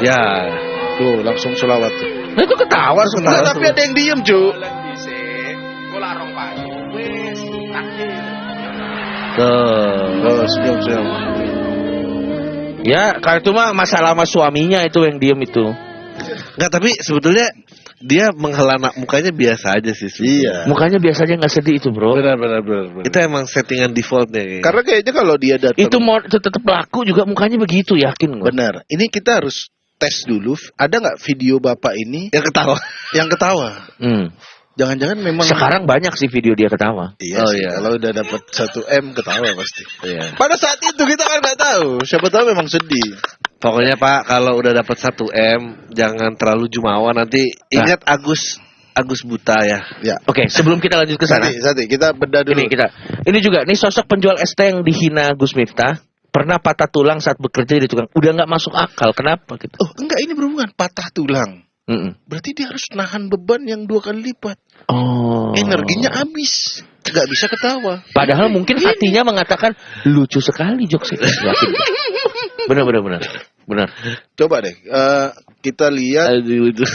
Ya, tuh langsung selawat tuh. Nah itu ketawa semua. Tapi ada yang diem Ju. Senyum. Ya, kalau itu mah masalah sama suaminya itu yang diem itu. Enggak, tapi sebetulnya dia menghela mukanya biasa aja sih. Iya. Mukanya biasa aja nggak sedih itu bro. Benar. Itu emang settingan defaultnya. Karena kayaknya kalau dia datang itu mau tetap laku juga mukanya begitu, yakin gua. Benar. Ini kita harus tes dulu. Ada nggak video bapak ini yang ketawa? Jangan-jangan memang sekarang banyak sih video dia ketawa. Iya. Kalau udah dapat 1M ketawa pasti. Iya. Pada saat itu kita kan nggak tahu. Siapa tahu memang sedih. Pokoknya Pak, kalau udah dapat 1M jangan terlalu jumawa, nanti ingat Agus buta ya. Oke, sebelum kita lanjut ke sana. Sati, kita bedah dulu. Ini juga nih sosok penjual es teh yang dihina Gus Miftah pernah patah tulang saat bekerja di tukang. Udah nggak masuk akal. Kenapa gitu? Oh, enggak, ini berhubungan patah tulang. Berarti dia harus nahan beban yang 2 kali lipat. Energinya habis. Nggak bisa ketawa. Padahal mungkin hatinya mengatakan lucu sekali jokes itu. Benar. Coba deh kita lihat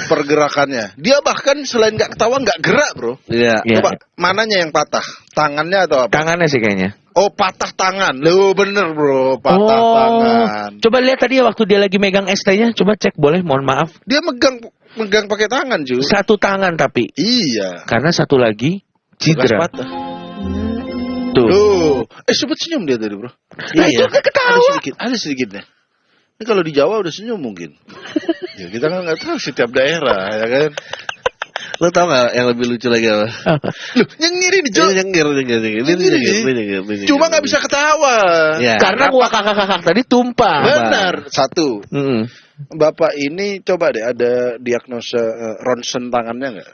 pergerakannya. Dia bahkan selain nggak ketawa nggak gerak bro. Iya. Coba mananya yang patah? Tangannya atau apa? Tangannya sih kayaknya. Oh patah tangan. Loh bener bro, patah tangan. Coba lihat tadi waktu dia lagi megang es tehnya. Coba cek boleh, mohon maaf. Dia megang pakai tangan cuy. 1 tangan tapi. Iya. Karena 1 lagi cedera. Patah. Tuh. Sempat senyum dia tadi bro. Itu ketawa. Ada sedikit deh. Ini kalau di Jawa udah senyum mungkin. Ya kita kan nggak tahu setiap daerah ya kan. Lo tau gak yang lebih lucu lagi apa? Loh, nyengir ini Jo. Nyengir. Cuma nggak bisa ketawa. Ya. Karena gua kakak tadi tumpah. Benar. 1. Bapak ini coba deh ada diagnosa ronsen tangannya nggak?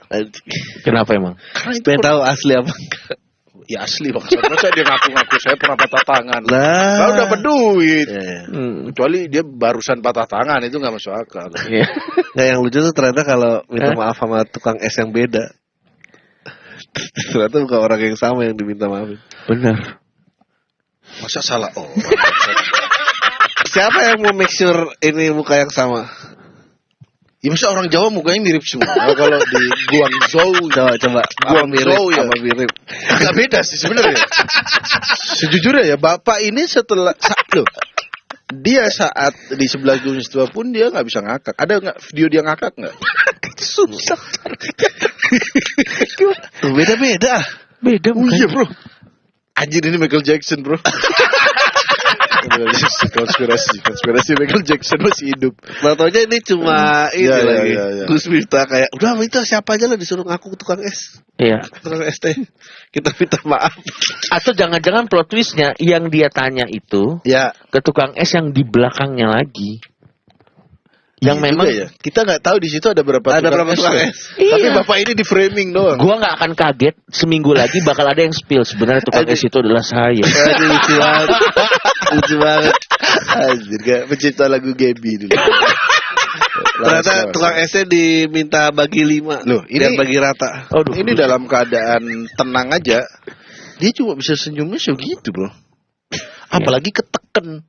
Kenapa emang? Karena itu tahu asli apa enggak? Ya asli bang. Masa dia ngaku-ngaku saya pernah patah tangan. Lah udah berduit. Yeah. Kecuali dia barusan patah tangan itu nggak masuk akal. Nah yang lucu tuh ternyata kalau minta maaf sama tukang es yang beda, ternyata bukan orang yang sama yang diminta maaf. Benar. Masa salah orang? Siapa yang mau make sure ini muka yang sama? Ya masa orang Jawa mukanya mirip semua. Kalau di Guangzhou coba Guangzhou ya mirip. Agak beda sih sebenarnya. Sejujurnya ya bapak ini setelah dia saat di sebelah Gunung Istiwa pun dia nggak bisa ngakak. Ada nggak video dia ngakak nggak? Susah. Beda-beda. Beda Oh iya bro. Anjir ini Michael Jackson bro. konspirasi Michael Jackson masih hidup. Tau-taunya ini cuma ini Ya, lagi. ya. Gus Miftah kayak udah minta siapa aja lah disuruh ngaku tukang es. Iya. Tukang es teh. Kita minta maaf. Atau jangan-jangan plot twistnya yang dia tanya itu Ya. ke tukang es yang di belakangnya lagi. Yang Iya memang juga ya. Kita nggak tahu di situ ada berapa tukang es. Tapi Iya. bapak ini di framing doang. gua nggak akan kaget seminggu lagi bakal ada yang spill sebenarnya tukang es itu adalah saya. Aduh, lucu banget. Lucu banget. Anjir kayak pencipta lagu Gaby dulu. Ternyata tukang esnya diminta bagi 5. Loh, ini- dan bagi rata. Ini dalam keadaan tenang aja. Dia cuma bisa senyumnya segitu bro. Apalagi keteken.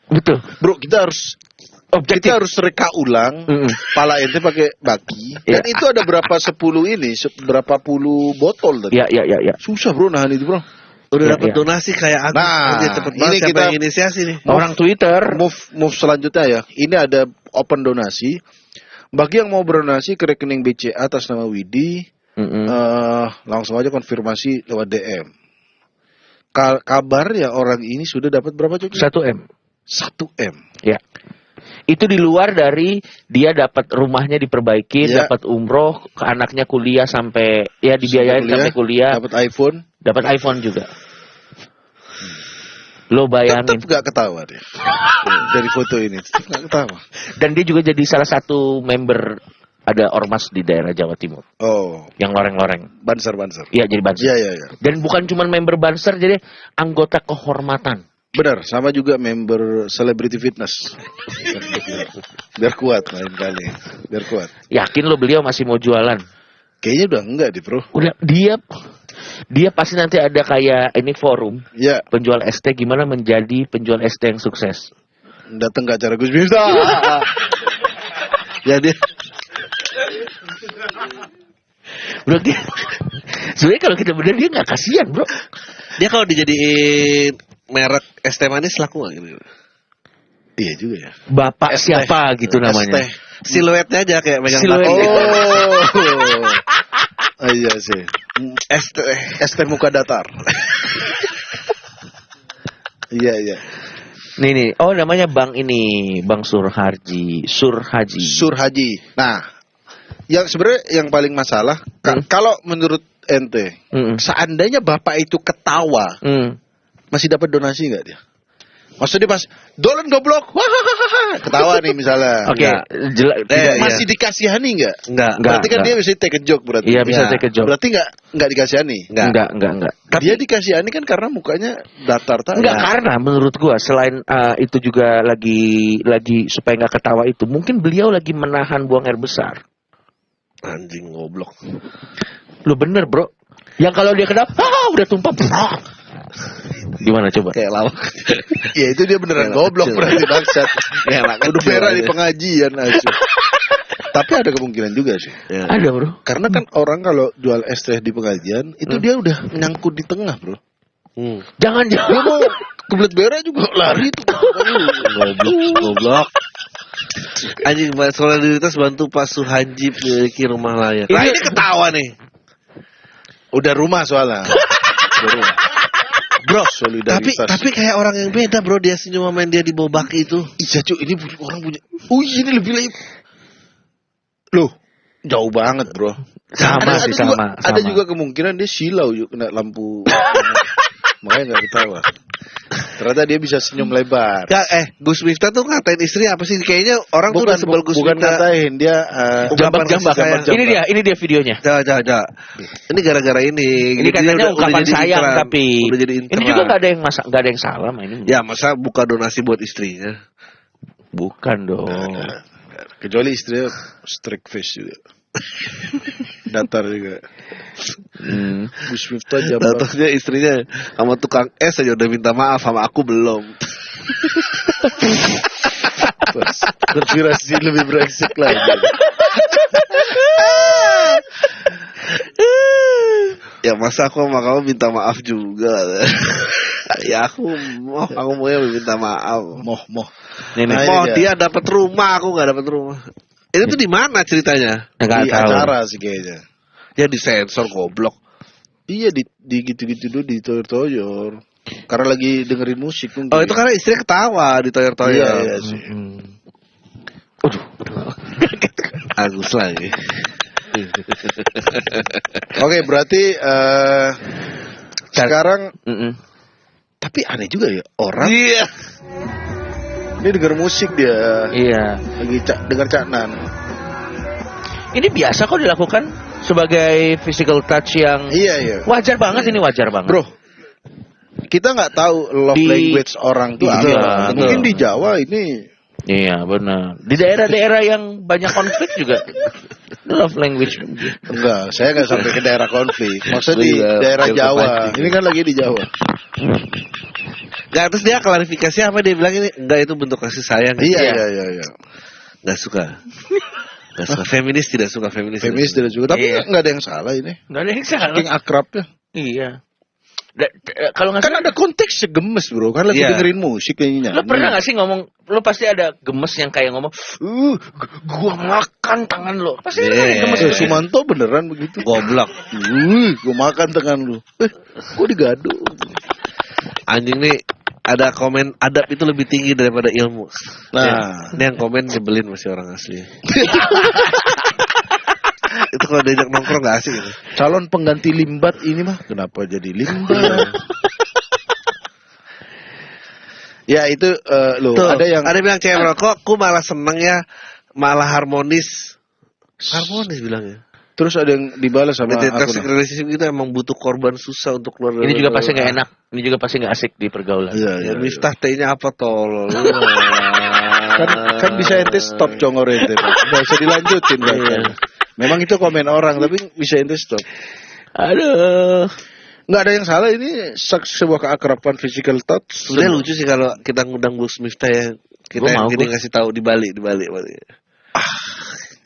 Betul. Bro kita harus Objektif. Kita harus reka ulang. Pala ente pakai baki. Dan Iya. itu ada berapa 10 ini, berapa puluh botol tadi. Ya. Susah bro nahan itu bro. Udah Ya, dapat ya. donasi kayak aku. Nah, Aja cepet ini banget siapa kita- yang inisiasi nih. Orang Twitter. Move selanjutnya ya. Ini ada open donasi. Bagi yang mau berdonasi ke rekening BCA atas nama Widi, langsung aja konfirmasi lewat DM. Kabar ya orang ini sudah dapat berapa Coki? 1M. 1M. Ya. Itu di luar dari dia dapat rumahnya diperbaiki, Ya. dapat umroh, ke anaknya kuliah sampai ya dibiayain sampai kuliah, Dapat iPhone. dapat iPhone juga. Lo bayangin. Tetap gak ketawa dia. Dari foto ini tetap gak ketawa. Dan dia juga jadi salah satu member ada ormas di daerah Jawa Timur Oh, yang loreng-loreng. Banser. Iya, jadi banser. Iya. Dan bukan cuma member banser, jadi anggota kehormatan. Benar, sama juga member Celebrity Fitness. Biar kuat lain kali. Biar kuat. Yakin lo beliau masih mau jualan? Kayaknya udah enggak deh, Bro. Udah dia pasti nanti ada kayak ini forum Ya, penjual ST gimana menjadi penjual ST yang sukses. datang ke acara Gus Miftah. Jadi Bro, dia sebenarnya kalau kita bener dia nggak kasihan, bro. dia kalau dijadiin merek es teh manis laku nggak gitu? Iya juga ya. Bapak ST. siapa gitu namanya. ST. Siluetnya aja kayak megang Siluet. batu. Oh, iya sih. ST muka datar. Iya. Nih. Oh, namanya Bang ini, Bang Surhaji. Surhaji. Nah, yang sebenarnya yang paling masalah kalau menurut ente, seandainya bapak itu ketawa, masih dapat donasi nggak dia? Maksudnya pas dolan goblok, wah, ketawa nih misalnya. Oke, masih dikasihani nggak? Enggak. Berarti kan dia bisa take a joke berarti. Iya, bisa take a joke. Berarti nggak dikasihani. Enggak. Dia dikasihani kan karena mukanya datar tadi. Enggak, karena menurut gua selain itu juga lagi supaya nggak ketawa itu, mungkin beliau lagi menahan buang air besar. Anjing goblok. Lu bener, bro. Yang kalau dia kedap, udah tumpah. Gimana coba? Kayak lawak. Ya itu dia beneran goblok berarti bangsat. Ya, Udah merah di pengajian aja. Tapi ada kemungkinan juga sih. Ya. Ada, bro. Karena kan orang kalau jual es teh di pengajian itu dia udah nyangkut di tengah, bro. Jangan. Dia mau kebelet berak juga lari tuh. Goblok. Anjing solidaritas bantu Pak Suhaji memiliki rumah layak. Nah ini ketawa nih. Udah rumah soalnya. Udah rumah. Bro, solidaritas. tapi kayak orang yang beda bro, dia senyum main dia di bawah baki itu. Iya cuy, ini orang punya. Ini lebih. Loh, jauh banget bro. Sama. Ada juga kemungkinan dia silau yuk kena lampu. Makanya nggak ketawa. Ternyata dia bisa senyum lebar. Ya, Gus Miftah tuh ngatain istri apa sih? Kayaknya orang tuh udah sebel Gus bukan Miftah. ngatain dia Jambak. Ini dia videonya. Jangan. Ini gara-gara ini. Ini katanya ungkapan sayang intern. tapi Udah jadi intern. ini juga nggak ada yang salah mah ini. Ya masa buka donasi buat istrinya? Bukan dong. kecuali istrinya strict face juga. Datar juga. Gus Miftah jambak. Datangnya istrinya sama tukang es aja udah minta maaf, sama aku belum. Konspirasi lebih brengsek lagi. Ya masa aku sama kamu minta maaf juga. Ya aku mau yang minta maaf. Moh. Nih, Dia dapat rumah, aku nggak dapat rumah. Itu tuh di mana ceritanya? Di acara sih kayaknya. Ya di sensor goblok. Iya di gitu-gitu dulu di toyor-toyor. Karena lagi dengerin musik mungkin. Oh itu karena istri ketawa di toyor-toyor. Iya sih. Agus lagi. Oke, berarti sekarang tapi aneh juga ya orang. Iya. Ini denger musik dia. Iya. Lagi dengar caknan. Ini biasa kok dilakukan sebagai physical touch yang Iya. wajar banget, ini wajar banget. Bro, kita nggak tahu love language orang tuh apa. Mungkin di Jawa ini. Iya benar. Di daerah-daerah yang banyak konflik juga love language. Enggak, saya nggak sampai ke daerah konflik. Maksudnya di daerah Jawa. Ini kan lagi di Jawa. Gak, terus dia klarifikasi apa, dia bilang ini enggak, itu bentuk kasih sayang. Iya. Nggak suka. Feminis tidak suka. Feminis tidak suka. Tapi nggak ada yang salah ini. Nggak ada yang salah. Saking akrabnya. Iya. Kalau nggak kan ada konteks gemes bro, kan lagi dengerin musik kayaknya. Lo pernah nggak sih ngomong? Lo pasti ada gemes yang kayak ngomong, gua makan tangan lo. Pasti ada gemes. Sumanto beneran begitu. Goblok. Gua makan tangan lo. Gua digado. Anjing nih. Ada komen adab itu lebih tinggi daripada ilmu. Nah, ini yang komen nyebelin masih orang asli. Itu kalau diajak nongkrong gak asik gitu. Calon pengganti Limbat ini mah kenapa jadi Limbat? Ya itu loh. Tuh, ada bilang cewek rokok, aku malah seneng ya, malah harmonis bilangnya. Terus ada yang dibalas sama toxic relationship gitu emang butuh korban susah untuk keluar. Ini juga pasti nggak enak. Ini juga pasti nggak asik di pergaulan. Iya. Miftah T-nya apa tolol? kan bisa ente stop congor ente. Nggak usah dilanjutin kan. Memang itu komen orang tapi bisa ente stop. Aduh. Nggak ada yang salah, ini sebuah keakraban physical touch. Sebenarnya lucu sih kalau kita ngundang Gus Miftah ya. Kita yang gini ngasih tahu di Bali.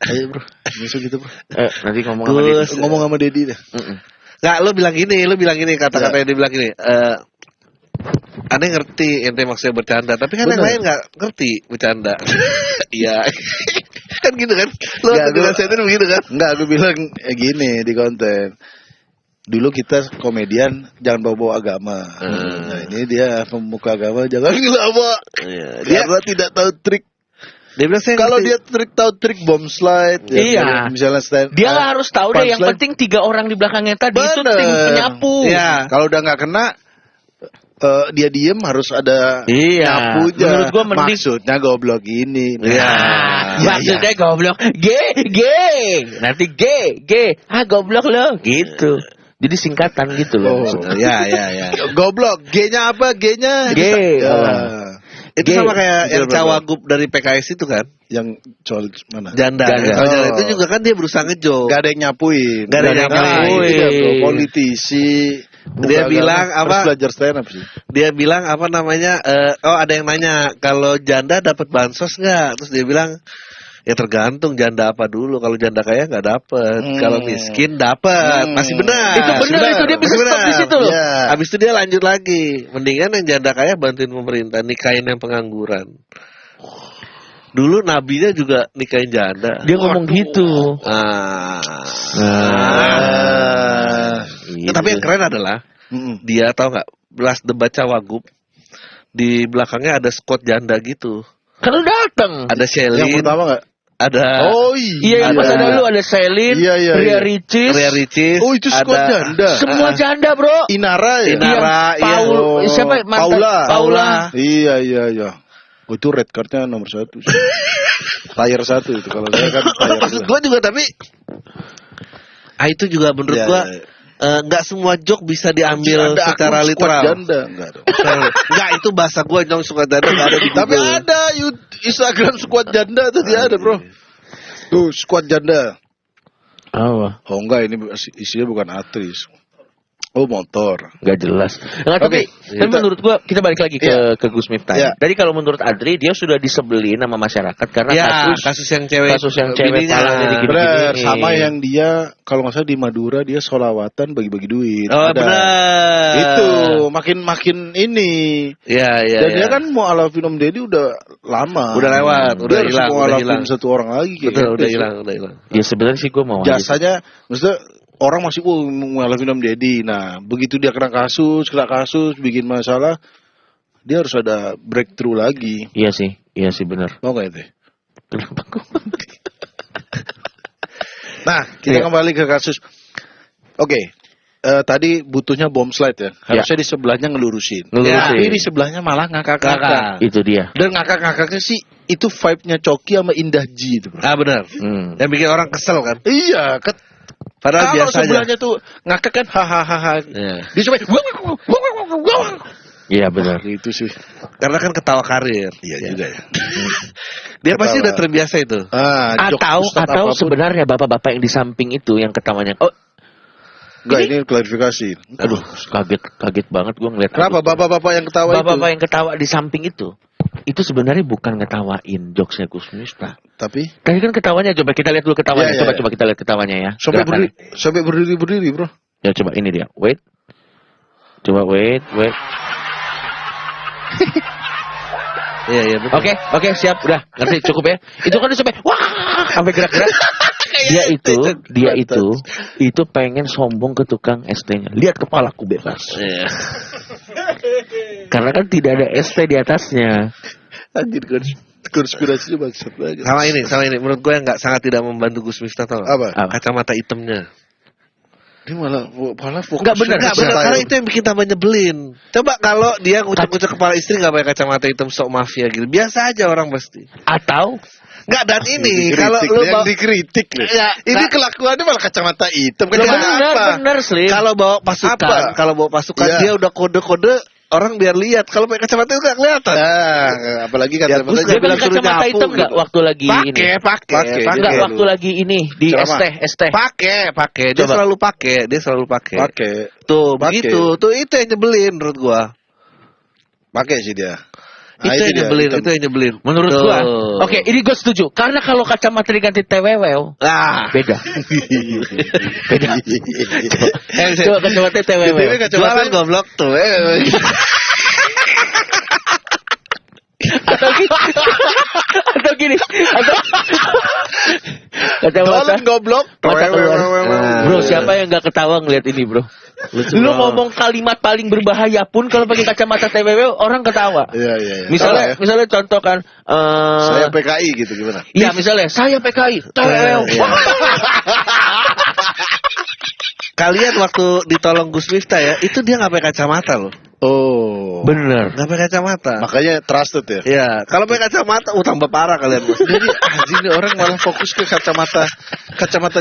Ayo bro, besok gitu bro. Nanti ngomong sama Dedi deh. Nggak, lo bilang gini kata-kata yang dia bilang gini. Aneh ngerti ente maksudnya bercanda, tapi kan yang lain nggak ngerti bercanda. Iya, kan gitu kan? Lo ngerasain begitu kan? Nggak, aku bilang gini di konten. Dulu kita komedian jangan bawa agama. Nah ini dia pemuka agama jangan lama. Dia tidak tahu trik. Dia bilang kalau dia tahu trik bomb slide, misalnya stand, dia harus tahu deh. Yang penting 3 orang di belakangnya tadi itu tim penyapu. Iya. Kalau udah nggak kena, dia diem harus ada nyapunya. Menurut gua mending maksudnya goblok ini. Maksudnya goblok. G. Nanti G. Goblok lo. Gitu. Jadi singkatan gitu loh. Ya. Goblok. G-nya apa? G-nya. G. Itu sama kayak yang cawagup dari PKS itu kan? Yang soal mana? Janda. Itu juga kan dia berusaha ngejok. Gak ada yang nyapuin. Politisi. Dia bilang apa? Harus belajar stand up sih. Dia bilang apa namanya? Ada yang nanya kalau janda dapat bansos nggak? Terus dia bilang ya tergantung janda apa dulu. Kalau janda kaya nggak dapat. Kalau miskin dapat. Masih benar. Itu benar. Itu dia bisa stop di situ loh. Habis itu dia lanjut lagi. Mendingan yang janda kaya bantuin pemerintah nikahin yang pengangguran. Dulu nabinya juga nikahin janda. Dia ngomong gitu. Tapi yang keren adalah dia tahu nggak, belas debat cawagup di belakangnya ada squad janda gitu. Kalau datang. Ada Shelly. Yang pertama nggak? Ada. Oh iya. Pas ada lu ada Selin, Ria Ricis. Oh itu squad janda. Semua janda bro. Inara. Siapa? Paula. Iya. Oh, itu red cardnya nomor 1. Tier 1 itu kalau saya kan. Maksud gue juga tapi. Itu juga menurut gue. Nggak semua joke bisa diambil secara literal. Nggak, itu bahasa gue dong, squad janda nggak ada di Google. Tapi ada Instagram squad janda tuh dia ada bro. Tuh squad janda. Oh enggak, ini isinya bukan aktris. Oh, motor. Nggak jelas. Nah, tapi menurut gua kita balik lagi ke Gus Miftah. Jadi kalau menurut Adri dia sudah disebelin sama masyarakat karena kasus yang cewek palang jadi gini-gini. Sama yang dia kalau nggak salah di Madura dia sholawatan bagi-bagi duit. Oh, benar. Itu makin ini. Iya. Dan dia kan mau alafin Om Deddy udah lama. Udah lewat, udah hilang. Mau alafin satu orang lagi. Betul, udah hilang. Ya sebenarnya sih gua mau. Jasanya, maksudnya orang masih ngalafin Om Deddy. Nah, begitu dia kena kasus, bikin masalah, dia harus ada breakthrough lagi. Iya sih benar. Mau nggak itu? Kenapa kok? Nah, kita kembali ke kasus. Oke, tadi butuhnya bom slide ya. Harusnya di sebelahnya ngelurusin. Tapi di sebelahnya malah ngakak-ngakak. Itu dia. Dan ngakak-ngakaknya sih itu vibe-nya Coki sama Indah Ji itu, bro. Ah, benar. Yang bikin orang kesel kan? Iya, padahal kalau biasa sebelahnya tuh ngakak kan hahaha. Dia coba iya benar. Itu sih. Karena kan ketawa karir. Iya juga ya. Dia pasti udah terbiasa itu. Atau sebenarnya bapak-bapak yang di samping itu yang ketawanya. Oh, enggak, ini klarifikasi. Aduh, kaget banget gue ngeliat. Kenapa bapak-bapak yang ketawa itu? Bapak-bapak yang ketawa di samping itu sebenarnya bukan ngetawain jokesnya Gus Miftah. Tapi tadi kan ketawanya, coba kita lihat dulu ketawanya. Coba kita lihat ketawanya ya. Sampai berdiri, bro. Ya coba ini dia. Wait. Coba wait. Iya betul. Oke, siap. Udah, ngerti cukup ya. Itu kan dia sampai wah, sampai gerak-gerak. Dia itu pengen sombong ke tukang ST-nya. Lihat kepalaku bebas. Iya. Karena kan tidak ada ST di atasnya. Anjir, konspirasinya bangsat banget. Sama ini. Menurut gue yang sangat tidak membantu Gus Miftah tau. Apa? Kacamata hitamnya. Dia malah fokus. Enggak benar, karena itu yang bikin tambah nyebelin. Coba kalau dia ngucap-ngucap kepala istri enggak pakai kacamata hitam sok mafia gitu. Biasa aja orang pasti. Atau enggak, dan ini kalau lu yang dikritik ya, ini kelakuannya malah kacamata hitam. Benar, Slim. Kalau bawa pasukan dia udah kode-kode orang biar lihat. Kalau pakai kacamata itu nggak kelihatan. Apalagi kacamata. Dia bilang kacamata hitam nggak waktu lagi ini? Pakai. Nggak waktu lagi ini di ST. Pakai. Dia selalu pakai. Tuh, begitu. Tuh itu yang nyebelin menurut gua. Pakai sih dia. Itu yang nyebelin. Menurut gua. Oke, ini gua setuju. Karena kalau kacamata diganti TWW, beda. Coba kacamata TWW. Jualan goblok tuh. Atau gini. Kacamata goblok. Bro, siapa yang nggak ketawa ngeliat ini, bro? Lu ngomong kalimat paling berbahaya pun kalau pakai kacamata TWW orang ketawa. Iya. Misalnya contoh kan saya PKI gitu gimana? Iya, misalnya saya PKI TWW. Kalian waktu ditolong Gus Miftah ya, itu dia nggak pakai kacamata loh. Oh, bener. Nggak pakai kacamata. Makanya trusted ya. Iya, kalau pakai kacamata tambah parah kalian. Jadi anjing orang malah fokus ke kacamata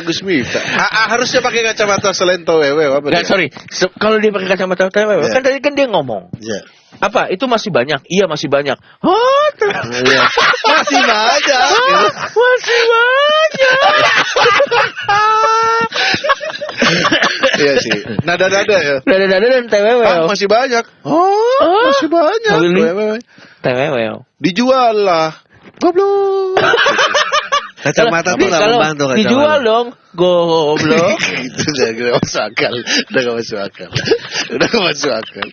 Gus Miftah. Harusnya pakai kacamata selain TWW apa? Enggak, sorry. Kalau dia pakai kacamata TWW, kan tadi kan dia ngomong. Iya. Apa? Itu masih banyak? Iya, masih banyak. Iya. Masih banyak. Masih banyak. Iya sih. Nada-nada ya. Nada-nada dan TWW. Masih banyak. Masih banyak. TWW. Dijual lah. Goblok. Kacamata tuh nggak membantu kacamata. Dijual dong. Goblok. Itu udah gak masuk akal. Udah gak masuk akal.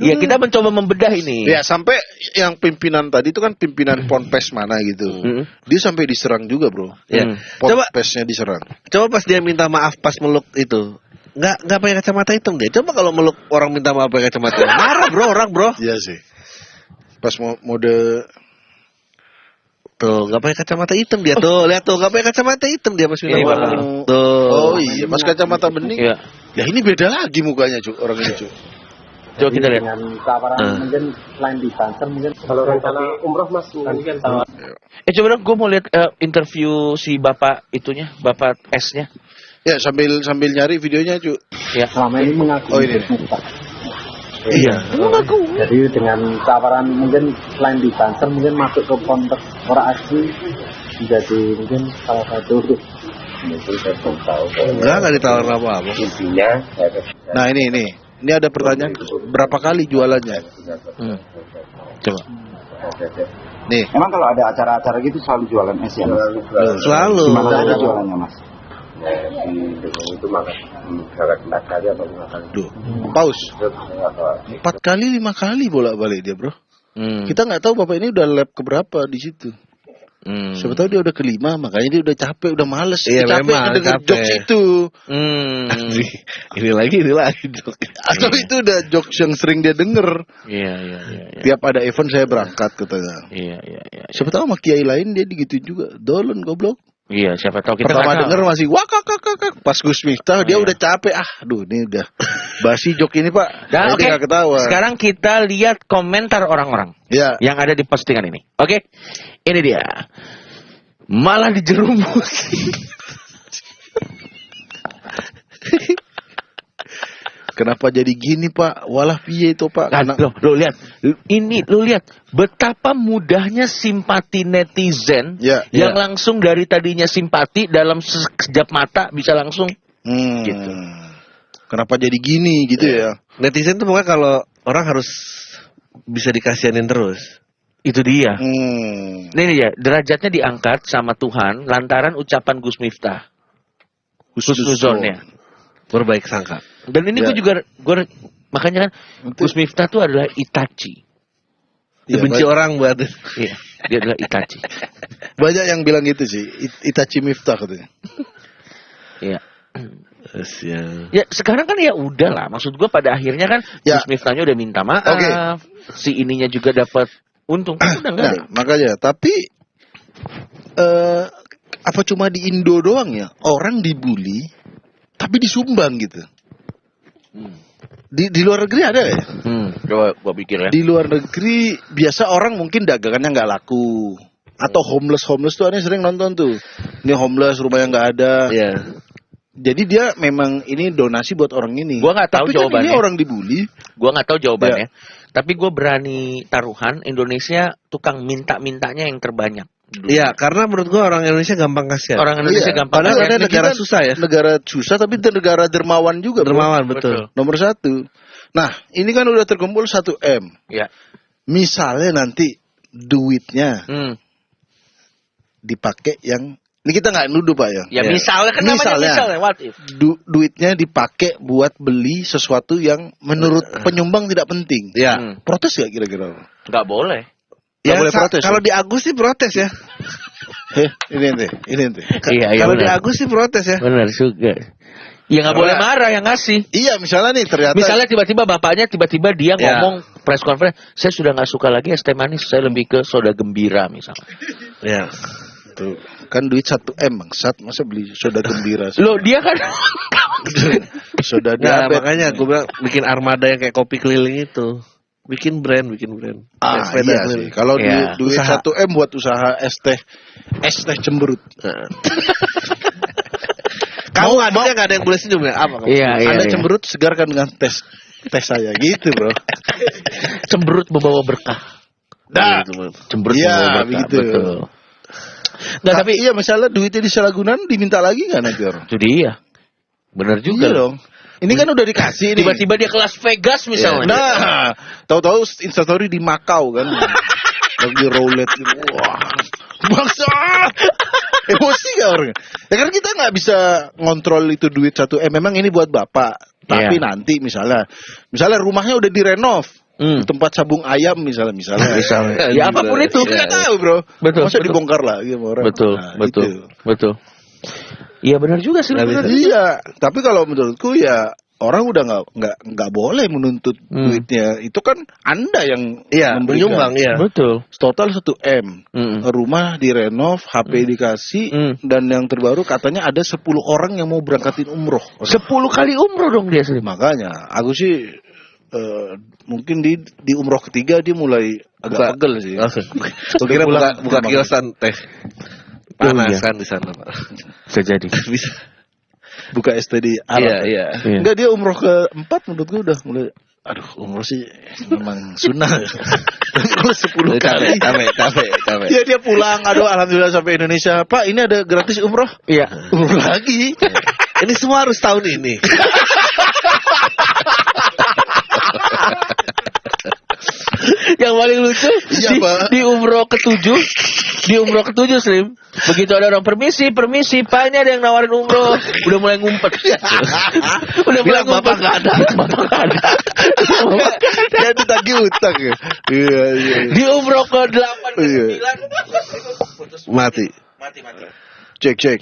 Ya, kita mencoba membedah ini. Ya, sampai yang pimpinan tadi itu kan pimpinan Ponpes mana gitu. Dia sampai diserang juga, bro. Ya. Ponpesnya diserang. Coba pas dia minta maaf pas meluk itu. Nggak pakai kacamata hitam dia. Coba kalau meluk orang minta maaf pakai kacamata. Marah, bro, orang, bro. Iya sih. Pas mode tuh, nggak pakai kacamata hitam dia tuh. Lihat tuh, nggak pakai kacamata hitam dia pas minta maaf. Tuh. Oh iya, pas kacamata bening. Iya. Ya ini beda lagi mukanya, Cuk, orang ini, Cuk. Coba kita lihat. Dengan tawaran mungkin selain di Banten mungkin kalau rencana umroh Mas mungkin tawaran. Coba dong, gue mau lihat interview si bapak itunya, bapak S-nya. Ya, sambil nyari videonya, Cuk. Ya. Selama ini mengaku. Oh ini. Iya. Mengaku. Jadi dengan tawaran mungkin selain di Banten mungkin masuk ke Ponpes Ora Asli menjadi mungkin salah satu Mungkin saya belum tahu. Enggak ditawarin apa-apa. Intinya. Nah ini ada pertanyaan, berapa kali jualannya? Coba. Nih. Emang kalau ada acara-acara gitu selalu jualan es ya? Selalu. Gimana ada jualannya Mas? Di Depok itu makan berangkat 4 kali atau 5 kali. Duh, paus. 4 kali 5 kali bolak-balik dia, Bro. Kita nggak tahu Bapak ini udah lap keberapa di situ. Siapa tahu dia udah kelima, makanya dia udah capek, udah males. Iya, capek dengar jokes itu. Ini lagi jokes. Atau itu udah jokes yang sering dia denger. Iya. Tiap ada event saya berangkat katanya. Iya. Siapa tahu sama kiai lain dia digituin juga. Dolen goblok. Iya, siapa tahu kita pertama denger masih wah kakak. Pas Gus Miftah dia udah capek. Aduh, ini udah basi jok ini, Pak. Nah, oke. Ketawa. Sekarang kita lihat komentar orang-orang yang ada di postingan ini. Oke. Ini dia. Malah dijerumus. Kenapa jadi gini, Pak? Walah piye itu, Pak? Kan, lo lihat. Ini lo lihat betapa mudahnya simpati netizen yang langsung dari tadinya simpati dalam sekejap mata bisa langsung gitu. Kenapa jadi gini gitu ya? Netizen tuh pokoknya kalau orang harus bisa dikasihanin terus. Itu dia. Ini dia, derajatnya diangkat sama Tuhan lantaran ucapan Gus Miftah. Husnuzonnya. Berbaik sangka. Dan ini gue makanya kan Gus Miftah tuh adalah Itachi. Dibenci orang buat. Iya, dia adalah Itachi. Banyak yang bilang gitu sih, Itachi Miftah katanya. Iya. Ya sekarang kan ya udah lah. Maksud gue pada akhirnya kan Gus Miftahnya udah minta maaf. Si ininya juga dapat untung. Udah makanya. Tapi apa cuma di Indo doang ya? Orang dibully tapi disumbang gitu. Di luar negeri ada ya? Coba gua pikir ya. Di luar negeri biasa orang mungkin dagangannya nggak laku. Atau homeless tuh aneh sering nonton tuh. Ini homeless rumahnya nggak ada. Iya. Jadi dia memang ini donasi buat orang ini. Gua nggak tahu tapi jawabannya. Kan ini orang dibully. Gua nggak tahu jawabannya. Tapi gue berani taruhan Indonesia tukang minta-mintanya yang terbanyak. Iya, karena menurut gua orang Indonesia gampang kasihan. Orang Indonesia gampang kasihan. Padahal ada negara kan susah ya. Negara susah tapi negara dermawan juga. Dermawan, betul. Nomor 1. Nah, ini kan udah terkumpul 1 M. Ya. Misalnya nanti duitnya dipakai yang ini kita nggak nuduh Pak ya. Ya misalnya kan namanya misalnya what if. Duitnya dipakai buat beli sesuatu yang menurut penyumbang tidak penting. Ya. Protes gak kira-kira? Nggak boleh. Ya, boleh protes. Kalau di Agus sih protes ya. Ini ente. Iya, kalau di Agus sih protes ya. Benar juga. Ya nggak boleh marah yang ngasih. Iya, misalnya nih ternyata. Misalnya tiba-tiba bapaknya dia ngomong press conference, saya sudah nggak suka lagi es teh manis, saya lebih ke soda gembira misalnya. Ya. Tuh, kan duit 1 M bangsat, masa beli soda gembira sih? Loh, dia kan soda diabetes. diabetes. Makanya gue bilang bikin armada yang kayak kopi keliling itu. Bikin brand. Iya sih. Kalau duit 1 M buat usaha es teh cemberut. Kamu nggak ada yang boleh senyum ya? Apa? Iya. Anda cemberut segarkan dengan tes saya gitu, Bro. Cemberut membawa berkah. Cemberut membawa berkah. Begitu. Betul. Nggak, tapi iya misalnya duitnya disalahgunakan diminta lagi nggak nanti orang? Itu dia. Benar juga. Iya dong. Ini kan udah dikasih nih. Tiba-tiba dia ke Las Vegas misalnya. Nah, tahu-tahu Instastory di Macau kan. Lagi roulette gitu. Wah. Bangsa. Emosi gak orang? Ya kan kita nggak bisa ngontrol itu duit 1 M. Memang ini buat bapak. Tapi nanti misalnya rumahnya udah direnov. Tempat sabung ayam misalnya. Ya apapun itu. Kita tahu, Bro. Betul. Masa dibongkar lagi sama orang. Betul. Iya benar juga sih. Iya, tapi kalau menurutku ya orang udah nggak boleh menuntut duitnya. Itu kan Anda yang menyumbang ya. Betul. Total 1 M. Rumah direnov, HP dikasih, dan yang terbaru katanya ada 10 orang yang mau berangkatin umroh. 10 kali umroh dong dia sih. Makanya aku sih mungkin di umroh ketiga dia mulai agak pegel sih. Kira buka kiosan teh. Panas kan di sana, Pak. Bisa jadi. Bisa. Buka STD Arab. Iya. Enggak, dia umroh ke-4 menurutku udah mulai Aduh, umroh sih memang sunnah. Umroh 10 kali. Capek. Dia pulang, aduh alhamdulillah sampai Indonesia. Pak, ini ada gratis umroh. Iya. Umroh lagi. Ini semua harus tahun ini. Yang paling lucu di umroh ke-7 Slim. Begitu ada orang permisi Pak, ini ada yang nawarin umroh. Udah mulai ngumpet. Udah mulai ngumpet. Bapak nggak ada. Dia ditagih utang ya. Iya. Di umroh ke-8 ke-9 Mati. Cek.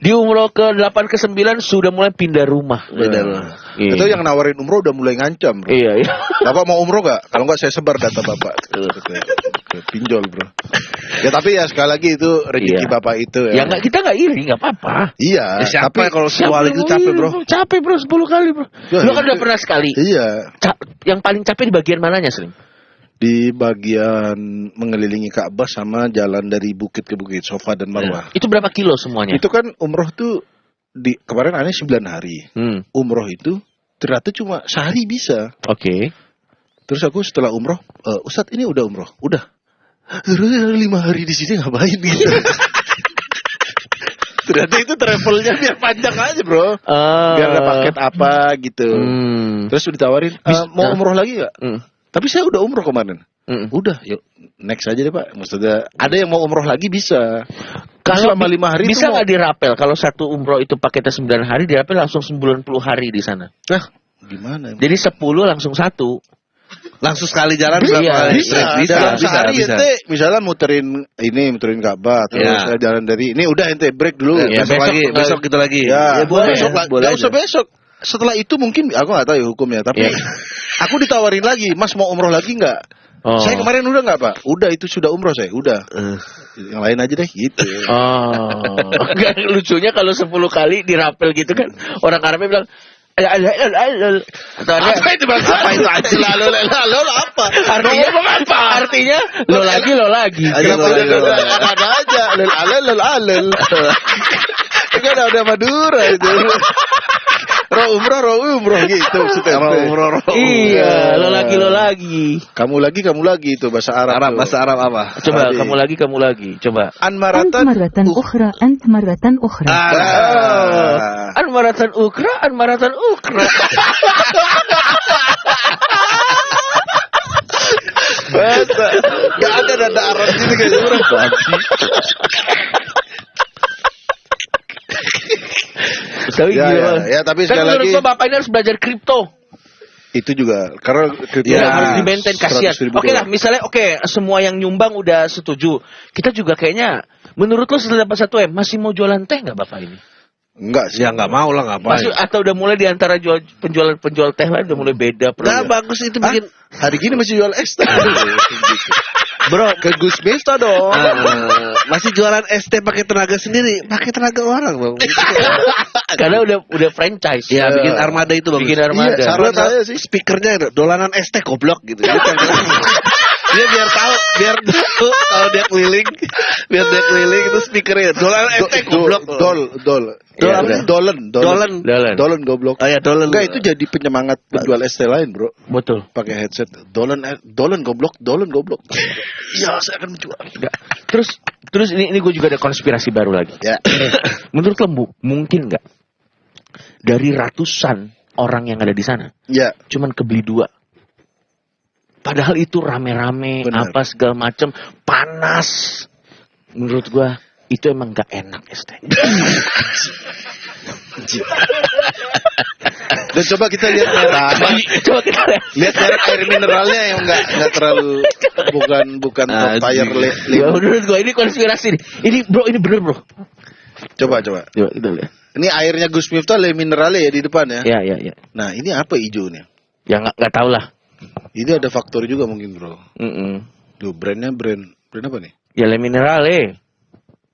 Di umroh ke-8 ke-9 sudah mulai pindah rumah. Iya. Iya. Itu yang nawarin umroh udah mulai ngancam, bro. Iya. Bapak mau umroh gak? Kalau enggak saya sebar data Bapak. Pinjol, bro. Ya tapi ya sekali lagi itu rezeki Bapak itu ya. Ya enggak, kita enggak iri, enggak apa-apa. Iya, tapi kalau sekali itu capek, bro. Capek, bro, 10 kali, bro. Lu kan udah pernah sekali. Iya. Yang paling capek di bagian mananya, Slim? Di bagian mengelilingi Ka'bah sama jalan dari bukit ke bukit, Safa dan Marwah. Itu berapa kilo semuanya? Itu kan umroh tuh kemarin aneh 9 hari. Umroh itu ternyata cuma sehari bisa. Oke. Terus aku setelah umroh, Ustadz ini udah umroh, udah. Terus 5 hari di sini ngapain gitu? Ternyata itu travelnya biar panjang aja, bro. Biar ada paket apa gitu. Terus ditawarin, mau umroh lagi nggak? Tapi saya udah umroh kemarin. Udah, yuk next aja deh Pak. Maksudnya ada yang mau umroh lagi bisa. Kalau selama 5 hari bisa nggak dirapel? Kalau satu umroh itu paketnya 9 hari, dirapel langsung 90 hari di sana. Nah, gimana? Jadi 10 langsung 1. Langsung sekali jalan bisa. Sehari ente misalnya muterin Ka'bah terus saya jalan dari ini udah ente break dulu. Besok gitu lagi. Ya, boleh. Gak usah besok. Setelah itu mungkin aku nggak tahu ya hukumnya, tapi aku ditawarin lagi, Mas mau umroh lagi nggak? Saya kemarin udah nggak Pak? Udah itu sudah umroh saya, udah. Yang lain aja deh gitu. Lucunya kalau 10 kali dirapel gitu kan, orang Arabnya bilang apa itu bahasa apa itu aja lalu apa artinya lo lagi ada aja alel kan ada Madura itu roh umroh gitu umroh iya lo lagi kamu lagi itu bahasa Arab apa coba kamu lagi coba ant maratan ukhra Gak ada nada Arab gitu kayak orang. Tapi sekali lagi menurut Bapak ini harus belajar kripto. Itu juga karena kripto harus di-maintain, kasihan. Oke lah, misalnya semua yang nyumbang udah setuju. Kita juga kayaknya menurut lo setelah dapat 1 M masih mau jualan teh enggak Bapak ini? Enggak sih, ya enggak mau lah, ngapain. Atau udah mulai di antara penjual teh lain udah mulai beda. Nah, bagus itu bikin hari gini masih jual es teh. Bro, ke Gus Besta dong. Masih jualan es teh pakai tenaga sendiri, pakai tenaga orang, Bang. Karena udah franchise. Ya, bikin armada itu, Bang. Bikin armada. Iya, saran saya sih speakernya dolanan es teh goblok gitu. Dia biar tahu kalau dia keliling itu speakernya dolanan es teh goblok. Dolen goblok. Oh ya, dolen. Enggak, itu jadi penyemangat penjual es teh lain, Bro. Betul. Pakai headset. Dolen goblok. Iya, saya akan menjual. Terus ini gue juga ada konspirasi baru lagi. Ya. Menurut lo mungkin nggak dari ratusan orang yang ada di sana, cuman kebeli 2. Padahal itu rame-rame, apa segala macam, panas. Menurut gua itu emang gak enak es teh. Dan coba kita lihat merek. Lihat merek air mineralnya yang nggak terlalu bukan top tier. Ya, menurut gua ini konspirasi nih. Ini bener bro. Coba. Kita lihat. Ini airnya Gus Miftah le mineralnya ya di depan ya. Iya. Nah ini apa hijaunya? Ya nggak tahu lah. Ini ada faktor juga mungkin bro. Duh, brand apa nih? Ya Le Minerale.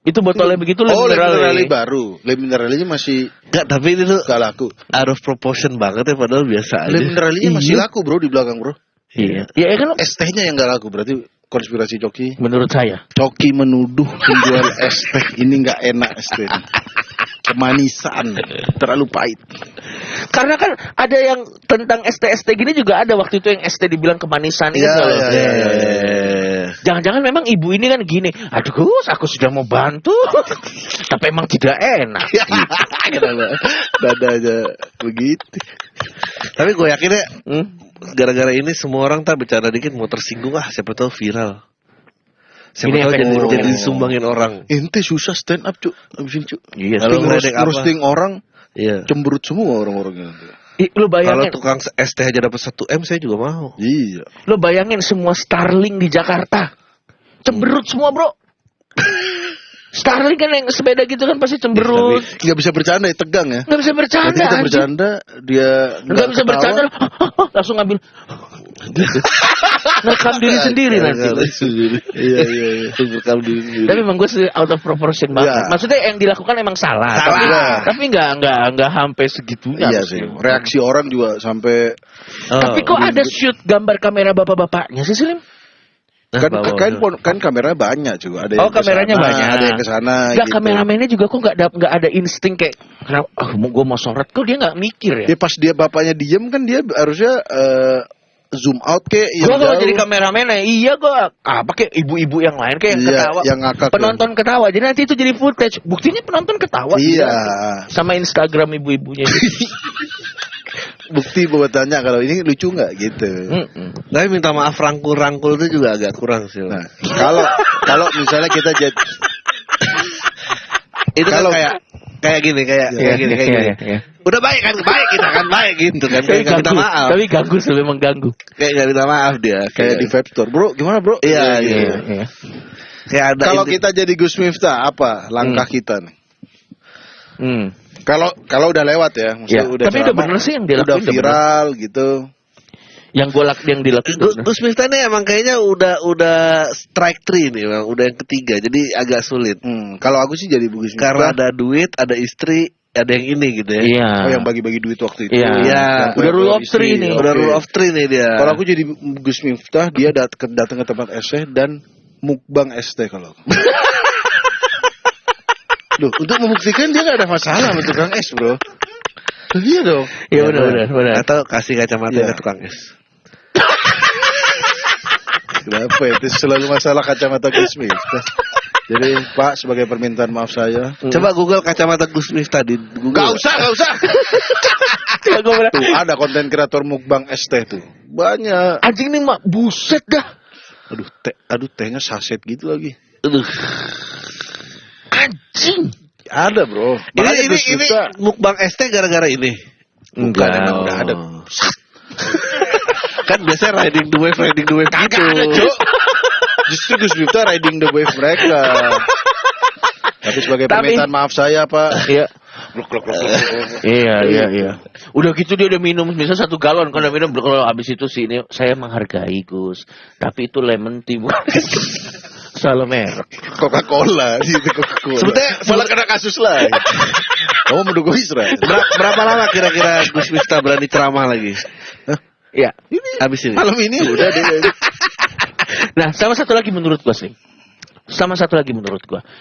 Itu botolnya begitu Le Minerale. Le Minerale baru. Le Mineralenya masih tapi ini tuh gak laku. Out of proportion banget ya, padahal biasa aja. Le Mineralenya masih laku bro di belakang bro. Iya. Ya kan es tehnya yang gak laku, berarti konspirasi Coki. Menurut saya Coki menuduh penjual es teh ini gak enak es teh. Kemanisan, terlalu pahit. Karena kan ada yang tentang ST gini juga ada waktu itu yang ST dibilang kemanisan gitu loh. Jangan-jangan memang ibu ini kan gini, aduh Gus, aku sudah mau bantu, tapi emang tidak enak. Dadanya begitu. Tapi gue yakin ya, gara-gara ini semua orang tak bercanda dikit mau tersinggung siapa tahu viral. Siapa tahu jadi disumbangin orang. Ente susah stand up cuk, abisin cuk. Iya, roasting orang, cemberut semua orang-orangnya. Lo bayangin, kalau tukang ST aja dapat 1 M saya juga mau. Iya. Lo bayangin semua Starling di Jakarta cemberut semua bro. Starling kan yang sepeda gitu kan pasti cemberut. Nggak bisa bercanda, tegang ya. Nggak bisa bercanda. Nanti kita bercanda, dia nggak bisa bercanda, langsung ngambil. Ngekam diri sendiri nanti. Iya. Ngekam diri sendiri. Tapi emang gue out of proportion banget. Maksudnya yang dilakukan emang salah. Tapi nggak sampai segitunya. Iya sih. Reaksi orang juga sampai. Tapi kok ada shoot gambar kamera bapak-bapaknya sih Slim? Kan kameranya banyak juga. Ada yang kameranya kesana, banyak. Ada yang kesana. Nggak, gitu. kameramennya juga kok nggak ada insting kayak, gue mau sorot, kok dia nggak mikir ya? Dia pas dia bapaknya diem kan dia harusnya zoom out kayak. Gue kalau jadi kameramennya, gue pakai ibu-ibu yang lain kayak yang ketawa, yang ngakak, penonton ketawa. Jadi nanti itu jadi footage. Buktinya penonton ketawa. Iya. Sama Instagram ibu-ibunya. Bukti buatannya kalau ini lucu nggak gitu. Tapi minta maaf rangkul itu juga agak kurang sih. Nah, kalau misalnya kita jadi itu kalau kayak gini. Udah baik kita kan baik gitu kan. Kayak nggak minta maaf. Tapi ganggu sih, memang ganggu. Kayak nggak minta maaf dia. Kayak di vape store, bro. Gimana bro? Iya. Kayak ada. Kalau kita jadi Gus Miftah, apa langkah kita nih? Kalau udah lewat ya, udah tapi udah bener sih yang dilakuin, udah viral gitu. Yang dilakuin. Gus Miftah ini emang kayaknya udah strike 3 nih, bang. Udah yang ketiga, jadi agak sulit. Kalau aku sih jadi Gus Miftah. Karena ada duit, ada istri, ada yang ini gitu ya. Iya. Oh, yang bagi-bagi duit waktu itu. Iya. Udah rule of 3 nih. Udah rule of 3 nih dia. Kalau aku jadi Gus Miftah, dia datang ke tempat ST dan mukbang ST kalau. Loh, untuk membuktikan dia gak ada masalah sama tukang es, bro. Iya dong. Iya benar. Atau kasih kacamata ke tukang es. Kenapa itu selalu masalah kacamata Gus Miftah? Jadi Pak, sebagai permintaan maaf saya, coba Google kacamata Gus Miftah di Google. Gak usah. Tuh, ada konten kreator mukbang ST tuh. Banyak. Anjing nih mak, buset dah. Aduh tehnya saset gitu lagi. Aduh. Anjing. Ada bro. Ini mukbang ST gara-gara ini. Bukan, emang udah ada. Kan biasanya riding the wave gitu. Ada, Cok. Justru Gus Miftah riding the wave mereka. Tapi sebagai permintaan maaf saya, Pak. Iya. Iya. Udah gitu dia udah minum misalnya 1 galon, kalau minum kalau habis itu sih ini saya menghargai Gus. Tapi itu lemon tea bukan. Salah merek. Coca-Cola. Sebetulnya malah kena kasus lah. Kamu mendukung Israel. Berapa lama kira-kira Gus Miftah berani ceramah lagi? Iya. Habis ini. Malam ini udah deh. Nah, sama satu lagi menurut gua.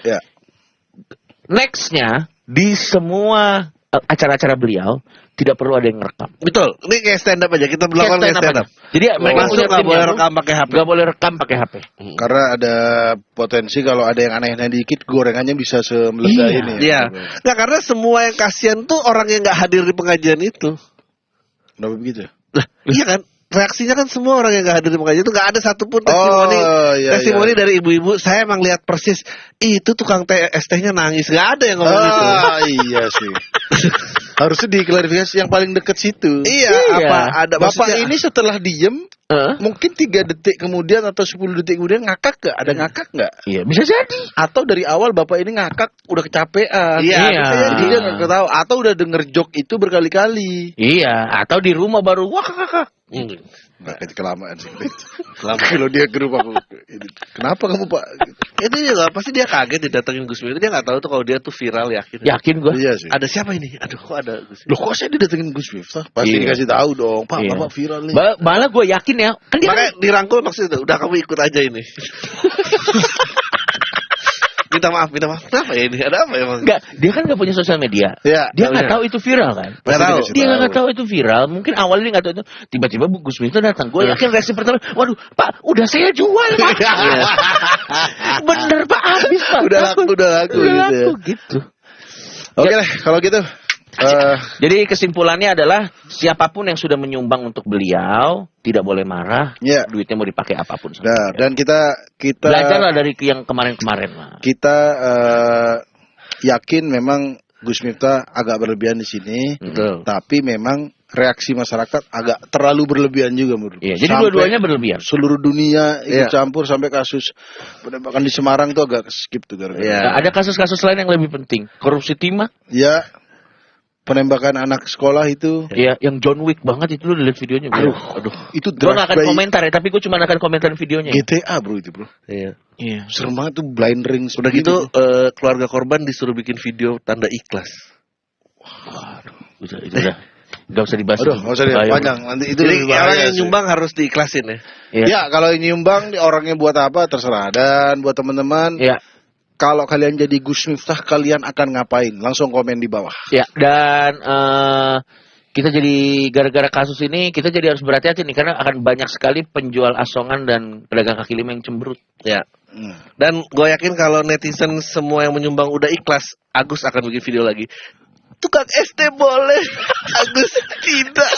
Ya. Nextnya di semua acara-acara beliau tidak perlu ada yang rekam. Betul. Ini kayak stand up aja. Kita melakukan kayak stand up. Jadi mereka punya nggak boleh rekam pakai HP. Nggak boleh rekam pakai HP. Karena ada potensi kalau ada yang aneh-aneh dikit, gorengannya bisa semeledak ini. Iya. Nggak, karena semua yang kasihan tuh orang yang nggak hadir di pengajian itu. Kenapa begitu? Iya kan? Reaksinya kan semua orang yang gak hadir di pengajian itu gak ada satupun testimoni dari ibu-ibu. Saya emang lihat persis itu tukang ST-nya nangis, gak ada yang ngomong gitu. Iya sih. Harusnya diklarifikasi yang paling deket situ. Iya. Apa ada Bapak ini setelah diem mungkin 3 detik kemudian atau 10 detik kemudian ngakak gak? Ada ngakak gak? Iya, bisa jadi. Atau dari awal Bapak ini ngakak udah kecapean. Iya. Dia gak ketawa. Atau udah denger joke itu berkali-kali. Iya. Atau di rumah baru wah kakak. Kelamaan sih. Kalau dia ke rumah, kenapa kamu Pak? Itu juga pasti dia kaget didatengin Gus Miftah. Dia nggak tahu tuh kalau dia tuh viral, yakin. Yakin gue. Iya sih. Ada siapa ini? Aduh, kok ada Gus Miftah? Loh, kok saya didatengin Gus Miftah? Pasti dikasih tahu dong, Pak. Bapak viral nih. Malah gue yakin ya. Kan dia makanya dirangkul maksudnya udah kamu ikut aja ini. minta maaf. Kenapa ya ini? Ada apa emang? Enggak, dia kan nggak punya sosial media. Ya, Dia nggak tahu itu viral kan? Nggak tahu. Dia nggak tahu itu viral. Mungkin awalnya dia nggak tahu itu. Tiba-tiba Bu Gus Miftah datang. Gue yakin reaksi pertama, waduh Pak, udah saya jual Pak. Bener Pak, habis Pak. Udah laku gitu. Oke lah, kalau gitu. Jadi kesimpulannya adalah siapapun yang sudah menyumbang untuk beliau tidak boleh marah. Ya. Duitnya mau dipakai apapun. Nah, dan kita belajarlah dari yang kemarin-kemarin lah. Kita yakin memang Gus Miftah agak berlebihan di sini, tapi memang reaksi masyarakat agak terlalu berlebihan juga menurut. Iya, jadi dua-duanya berlebihan. Seluruh dunia ikut campur sampai kasus penembakan di Semarang tuh agak skip tuh gara-gara. Ya. Ada kasus-kasus lain yang lebih penting. Korupsi timah. Ya. Penembakan anak sekolah itu. Iya, yang John Wick banget itu lu lihat videonya. Aduh. Itu gue gak akan komentar ya, tapi gue cuma akan komentar videonya. GTA bro itu bro. Iya. Serem banget tuh blind ring. Udah gitu keluarga korban disuruh bikin video tanda ikhlas. Waduh, itu udah. Gak usah dibahas. Aduh, gak usah dibahas panjang. Nanti itu jadi orang yang nyumbang harus diikhlasin ya. Ya, kalau nyumbang orangnya buat apa terserah. Dan buat teman-teman. Ya. Kalau kalian jadi Gus Miftah, kalian akan ngapain? Langsung komen di bawah. Ya, dan kita jadi gara-gara kasus ini kita jadi harus berhati-hati nih karena akan banyak sekali penjual asongan dan pedagang kaki lima yang cemberut. Ya. Dan gue yakin kalau netizen semua yang menyumbang udah ikhlas, Agus akan bikin video lagi. Tukang ST boleh, Agus tidak.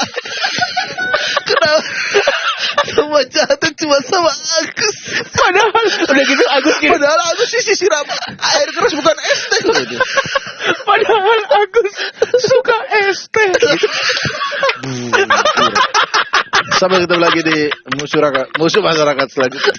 Kenapa? Semua jahatnya cuma sama Agus. Padahal udah gitu Agus gini. Padahal Agus sih siram air keras bukan ST. Padahal Agus suka ST. Sampai ketemu lagi di musuh masyarakat selanjutnya.